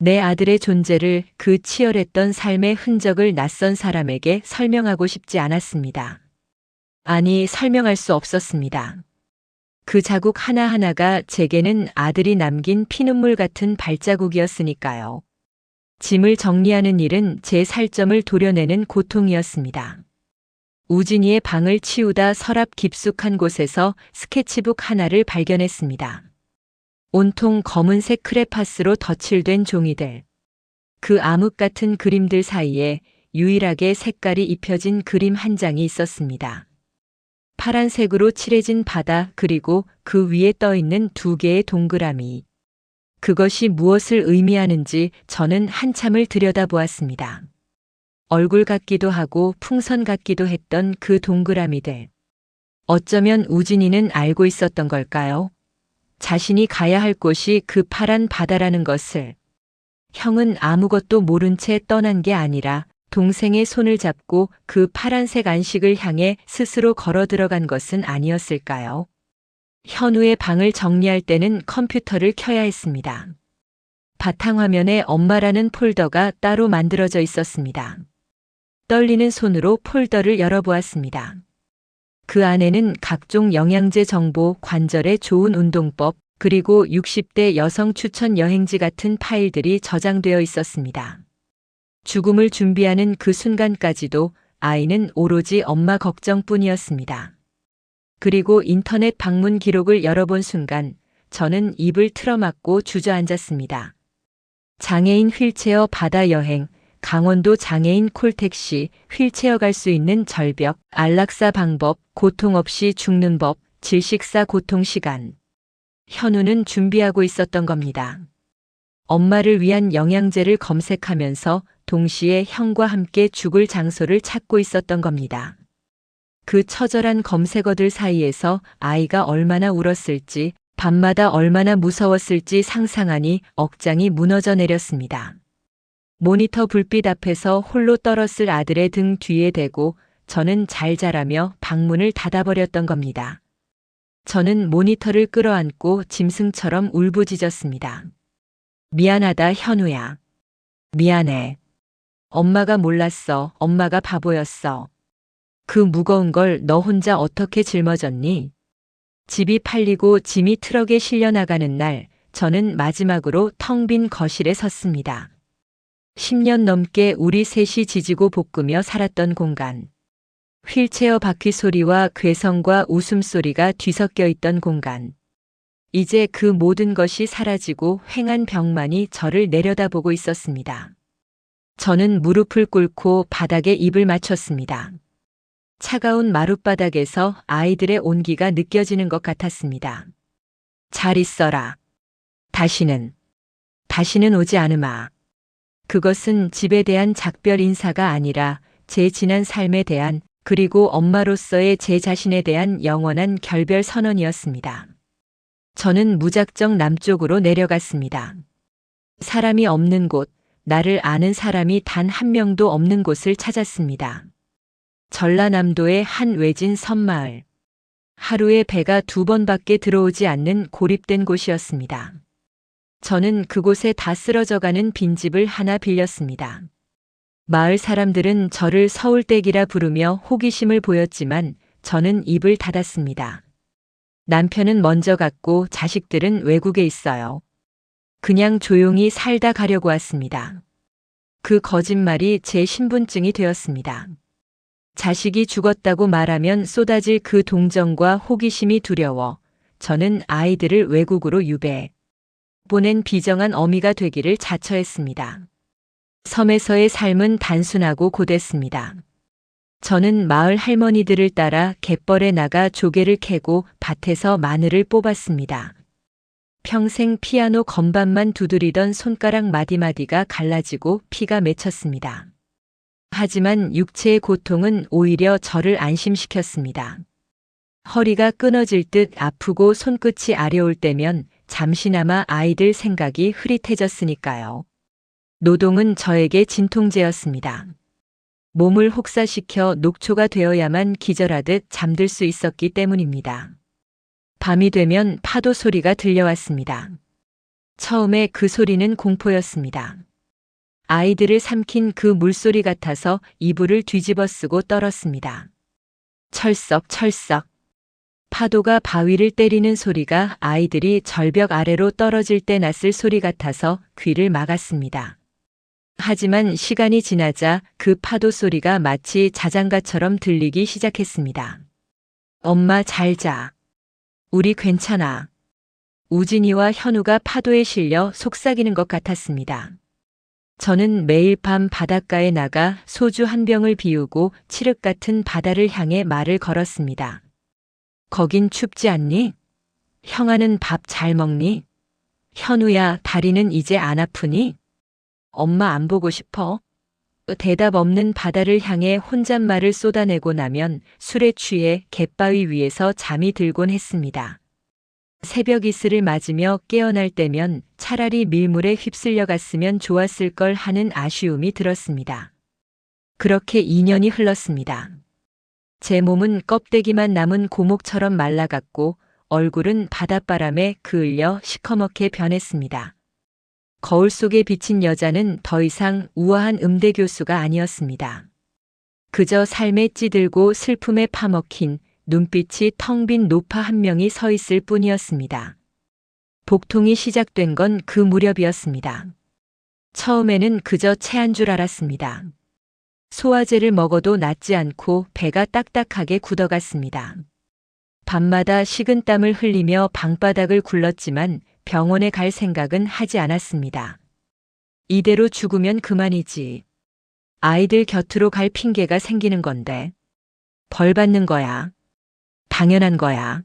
내 아들의 존재를, 그 치열했던 삶의 흔적을 낯선 사람에게 설명하고 싶지 않았습니다. 아니, 설명할 수 없었습니다. 그 자국 하나하나가 제게는 아들이 남긴 피눈물 같은 발자국이었으니까요. 짐을 정리하는 일은 제 살점을 도려내는 고통이었습니다. 우진이의 방을 치우다 서랍 깊숙한 곳에서 스케치북 하나를 발견했습니다. 온통 검은색 크레파스로 덧칠된 종이들. 그 암흑 같은 그림들 사이에 유일하게 색깔이 입혀진 그림 한 장이 있었습니다. 파란색으로 칠해진 바다, 그리고 그 위에 떠 있는 두 개의 동그라미. 그것이 무엇을 의미하는지 저는 한참을 들여다보았습니다. 얼굴 같기도 하고 풍선 같기도 했던 그 동그라미들. 어쩌면 우진이는 알고 있었던 걸까요? 자신이 가야 할 곳이 그 파란 바다라는 것을. 형은 아무것도 모른 채 떠난 게 아니라 동생의 손을 잡고 그 파란색 안식을 향해 스스로 걸어 들어간 것은 아니었을까요? 현우의 방을 정리할 때는 컴퓨터를 켜야 했습니다. 바탕화면에 엄마라는 폴더가 따로 만들어져 있었습니다. 떨리는 손으로 폴더를 열어보았습니다. 그 안에는 각종 영양제 정보, 관절에 좋은 운동법, 그리고 60대 여성 추천 여행지 같은 파일들이 저장되어 있었습니다. 죽음을 준비하는 그 순간까지도 아이는 오로지 엄마 걱정뿐이었습니다. 그리고 인터넷 방문 기록을 열어본 순간 저는 입을 틀어막고 주저앉았습니다. 장애인 휠체어 바다 여행, 강원도 장애인 콜택시, 휠체어 갈 수 있는 절벽, 안락사 방법, 고통 없이 죽는 법, 질식사 고통 시간. 현우는 준비하고 있었던 겁니다. 엄마를 위한 영양제를 검색하면서 동시에 형과 함께 죽을 장소를 찾고 있었던 겁니다. 그 처절한 검색어들 사이에서 아이가 얼마나 울었을지, 밤마다 얼마나 무서웠을지 상상하니 억장이 무너져 내렸습니다. 모니터 불빛 앞에서 홀로 떨었을 아들의 등 뒤에 대고 저는 잘 자라며 방문을 닫아버렸던 겁니다. 저는 모니터를 끌어안고 짐승처럼 울부짖었습니다. 미안하다, 현우야. 미안해. 엄마가 몰랐어. 엄마가 바보였어. 그 무거운 걸 너 혼자 어떻게 짊어졌니? 집이 팔리고 짐이 트럭에 실려 나가는 날, 저는 마지막으로 텅 빈 거실에 섰습니다. 10년 넘게 우리 셋이 지지고 볶으며 살았던 공간. 휠체어 바퀴 소리와 괴성과 웃음소리가 뒤섞여 있던 공간. 이제 그 모든 것이 사라지고 휑한 벽만이 저를 내려다보고 있었습니다. 저는 무릎을 꿇고 바닥에 입을 맞췄습니다. 차가운 마룻바닥에서 아이들의 온기가 느껴지는 것 같았습니다. 잘 있어라. 다시는 오지 않으마. 그것은 집에 대한 작별 인사가 아니라 제 지난 삶에 대한, 그리고 엄마로서의 제 자신에 대한 영원한 결별 선언이었습니다. 저는 무작정 남쪽으로 내려갔습니다. 사람이 없는 곳, 나를 아는 사람이 단 한 명도 없는 곳을 찾았습니다. 전라남도의 한 외진 섬마을. 하루에 배가 2번밖에 들어오지 않는 고립된 곳이었습니다. 저는 그곳에 다 쓰러져가는 빈집을 하나 빌렸습니다. 마을 사람들은 저를 서울댁이라 부르며 호기심을 보였지만 저는 입을 닫았습니다. 남편은 먼저 갔고 자식들은 외국에 있어요. 그냥 조용히 살다 가려고 왔습니다. 그 거짓말이 제 신분증이 되었습니다. 자식이 죽었다고 말하면 쏟아질 그 동정과 호기심이 두려워 저는 아이들을 외국으로 유배 보낸 비정한 어미가 되기를 자처했습니다. 섬에서의 삶은 단순하고 고됐습니다. 저는 마을 할머니들을 따라 갯벌에 나가 조개를 캐고 밭에서 마늘을 뽑았습니다. 평생 피아노 건반만 두드리던 손가락 마디마디가 갈라지고 피가 맺혔습니다. 하지만 육체의 고통은 오히려 저를 안심시켰습니다. 허리가 끊어질 듯 아프고 손끝이 아려올 때면 잠시나마 아이들 생각이 흐릿해졌으니까요. 노동은 저에게 진통제였습니다. 몸을 혹사시켜 녹초가 되어야만 기절하듯 잠들 수 있었기 때문입니다. 밤이 되면 파도 소리가 들려왔습니다. 처음에 그 소리는 공포였습니다. 아이들을 삼킨 그 물소리 같아서 이불을 뒤집어 쓰고 떨었습니다. 철썩철썩. 파도가 바위를 때리는 소리가 아이들이 절벽 아래로 떨어질 때 났을 소리 같아서 귀를 막았습니다. 하지만 시간이 지나자 그 파도 소리가 마치 자장가처럼 들리기 시작했습니다. 엄마 잘 자. 우리 괜찮아. 우진이와 현우가 파도에 실려 속삭이는 것 같았습니다. 저는 매일 밤 바닷가에 나가 소주 한 병을 비우고 칠흑 같은 바다를 향해 말을 걸었습니다. 거긴 춥지 않니? 형아는 밥 잘 먹니? 현우야, 다리는 이제 안 아프니? 엄마 안 보고 싶어? 대답 없는 바다를 향해 혼잣말을 쏟아내고 나면 술에 취해 갯바위 위에서 잠이 들곤 했습니다. 새벽 이슬을 맞으며 깨어날 때면 차라리 밀물에 휩쓸려 갔으면 좋았을 걸 하는 아쉬움이 들었습니다. 그렇게 2년이 흘렀습니다. 제 몸은 껍데기만 남은 고목처럼 말라갔고 얼굴은 바닷바람에 그을려 시커멓게 변했습니다. 거울 속에 비친 여자는 더 이상 우아한 음대 교수가 아니었습니다. 그저 삶에 찌들고 슬픔에 파먹힌 눈빛이 텅 빈 노파 한 명이 서 있을 뿐이었습니다. 복통이 시작된 건 그 무렵이었습니다. 처음에는 그저 체한 줄 알았습니다. 소화제를 먹어도 낫지 않고 배가 딱딱하게 굳어갔습니다. 밤마다 식은땀을 흘리며 방바닥을 굴렀지만 병원에 갈 생각은 하지 않았습니다. 이대로 죽으면 그만이지. 아이들 곁으로 갈 핑계가 생기는 건데. 벌 받는 거야. 당연한 거야.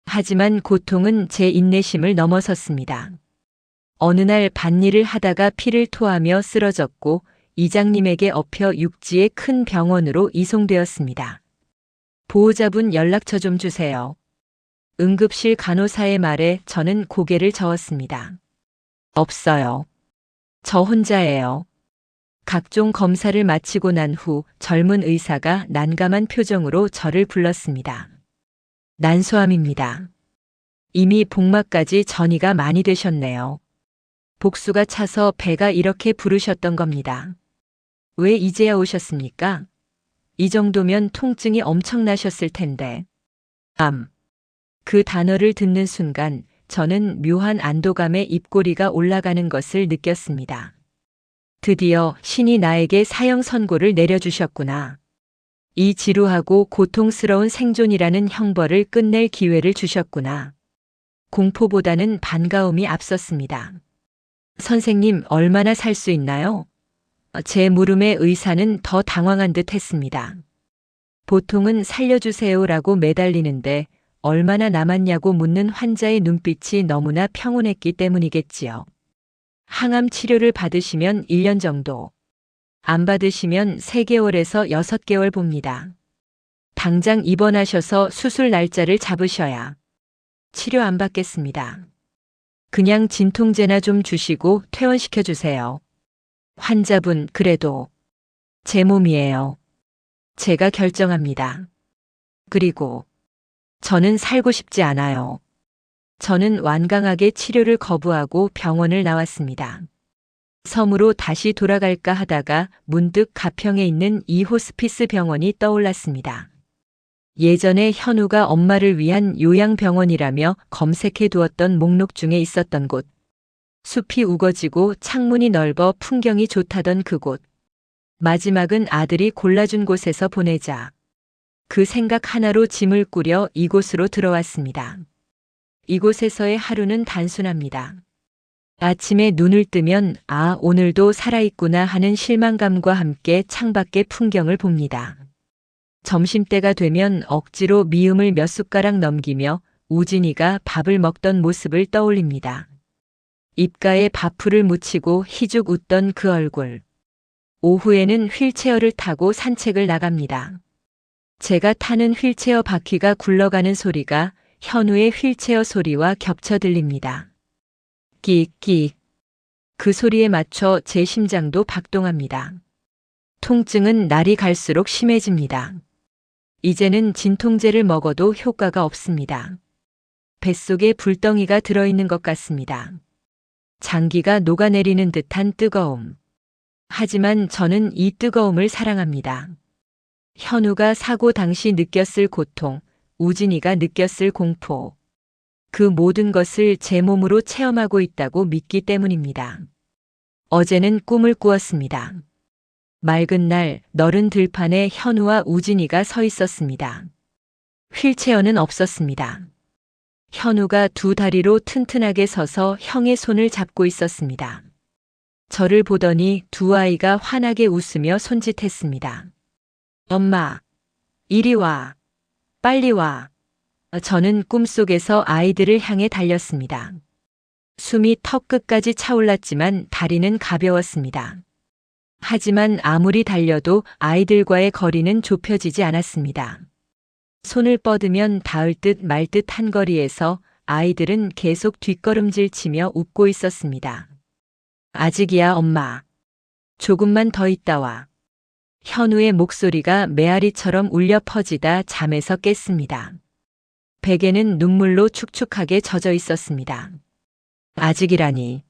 하지만 고통은 제 인내심을 넘어섰습니다. 어느 날 밭일을 하다가 피를 토하며 쓰러졌고 이장님에게 엎여 육지의 큰 병원으로 이송되었습니다. 보호자분 연락처 좀 주세요. 응급실 간호사의 말에 저는 고개를 저었습니다. 없어요. 저 혼자예요. 각종 검사를 마치고 난 후 젊은 의사가 난감한 표정으로 저를 불렀습니다. 난소암입니다. 이미 복막까지 전이가 많이 되셨네요. 복수가 차서 배가 이렇게 부르셨던 겁니다. 왜 이제야 오셨습니까? 이 정도면 통증이 엄청나셨을 텐데. 암. 그 단어를 듣는 순간 저는 묘한 안도감에 입꼬리가 올라가는 것을 느꼈습니다. 드디어 신이 나에게 사형 선고를 내려주셨구나. 이 지루하고 고통스러운 생존이라는 형벌을 끝낼 기회를 주셨구나. 공포보다는 반가움이 앞섰습니다. 선생님, 얼마나 살 수 있나요? 제 물음에 의사는 더 당황한 듯 했습니다. 보통은 살려주세요라고 매달리는데 얼마나 남았냐고 묻는 환자의 눈빛이 너무나 평온했기 때문이겠지요. 항암 치료를 받으시면 1년 정도, 안 받으시면 3개월에서 6개월 봅니다. 당장 입원하셔서 수술 날짜를 잡으셔야. 치료 안 받겠습니다. 그냥 진통제나 좀 주시고 퇴원시켜 주세요. 환자분, 그래도 제 몸이에요. 제가 결정합니다. 그리고 저는 살고 싶지 않아요. 저는 완강하게 치료를 거부하고 병원을 나왔습니다. 섬으로 다시 돌아갈까 하다가 문득 가평에 있는 이 호스피스 병원이 떠올랐습니다. 예전에 현우가 엄마를 위한 요양병원이라며 검색해 두었던 목록 중에 있었던 곳. 숲이 우거지고 창문이 넓어 풍경이 좋다던 그곳. 마지막은 아들이 골라준 곳에서 보내자. 그 생각 하나로 짐을 꾸려 이곳으로 들어왔습니다. 이곳에서의 하루는 단순합니다. 아침에 눈을 뜨면 아, 오늘도 살아있구나 하는 실망감과 함께 창밖의 풍경을 봅니다. 점심때가 되면 억지로 미음을 몇 숟가락 넘기며 우진이가 밥을 먹던 모습을 떠올립니다. 입가에 밥풀을 묻히고 희죽 웃던 그 얼굴. 오후에는 휠체어를 타고 산책을 나갑니다. 제가 타는 휠체어 바퀴가 굴러가는 소리가 현우의 휠체어 소리와 겹쳐 들립니다. 끽끽. 그 소리에 맞춰 제 심장도 박동합니다. 통증은 날이 갈수록 심해집니다. 이제는 진통제를 먹어도 효과가 없습니다. 뱃속에 불덩이가 들어있는 것 같습니다. 장기가 녹아내리는 듯한 뜨거움. 하지만 저는 이 뜨거움을 사랑합니다. 현우가 사고 당시 느꼈을 고통, 우진이가 느꼈을 공포. 그 모든 것을 제 몸으로 체험하고 있다고 믿기 때문입니다. 어제는 꿈을 꾸었습니다. 맑은 날 너른 들판에 현우와 우진이가 서 있었습니다. 휠체어는 없었습니다. 현우가 두 다리로 튼튼하게 서서 형의 손을 잡고 있었습니다. 저를 보더니 두 아이가 환하게 웃으며 손짓했습니다. 엄마, 이리 와. 빨리 와. 저는 꿈속에서 아이들을 향해 달렸습니다. 숨이 턱끝까지 차올랐지만 다리는 가벼웠습니다. 하지만 아무리 달려도 아이들과의 거리는 좁혀지지 않았습니다. 손을 뻗으면 닿을 듯 말 듯한 거리에서 아이들은 계속 뒷걸음질 치며 웃고 있었습니다. 아직이야, 엄마. 조금만 더 있다 와. 현우의 목소리가 메아리처럼 울려 퍼지다 잠에서 깼습니다. 베개는 눈물로 축축하게 젖어 있었습니다. 아직이라니.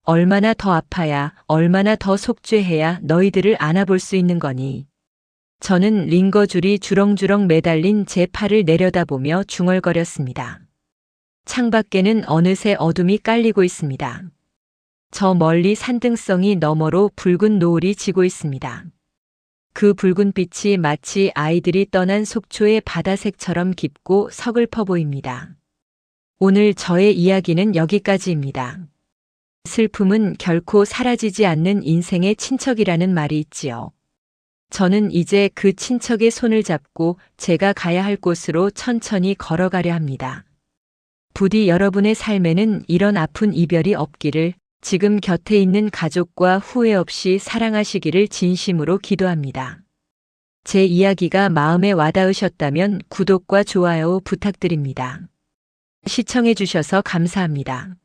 얼마나 더 아파야, 얼마나 더 속죄해야 너희들을 안아볼 수 있는 거니. 저는 링거줄이 주렁주렁 매달린 제 팔을 내려다보며 중얼거렸습니다. 창밖에는 어느새 어둠이 깔리고 있습니다. 저 멀리 산등성이 너머로 붉은 노을이 지고 있습니다. 그 붉은 빛이 마치 아이들이 떠난 속초의 바다색처럼 깊고 서글퍼 보입니다. 오늘 저의 이야기는 여기까지입니다. 슬픔은 결코 사라지지 않는 인생의 친척이라는 말이 있지요. 저는 이제 그 친척의 손을 잡고 제가 가야 할 곳으로 천천히 걸어가려 합니다. 부디 여러분의 삶에는 이런 아픈 이별이 없기를, 지금 곁에 있는 가족과 후회 없이 사랑하시기를 진심으로 기도합니다. 제 이야기가 마음에 와닿으셨다면 구독과 좋아요 부탁드립니다. 시청해 주셔서 감사합니다.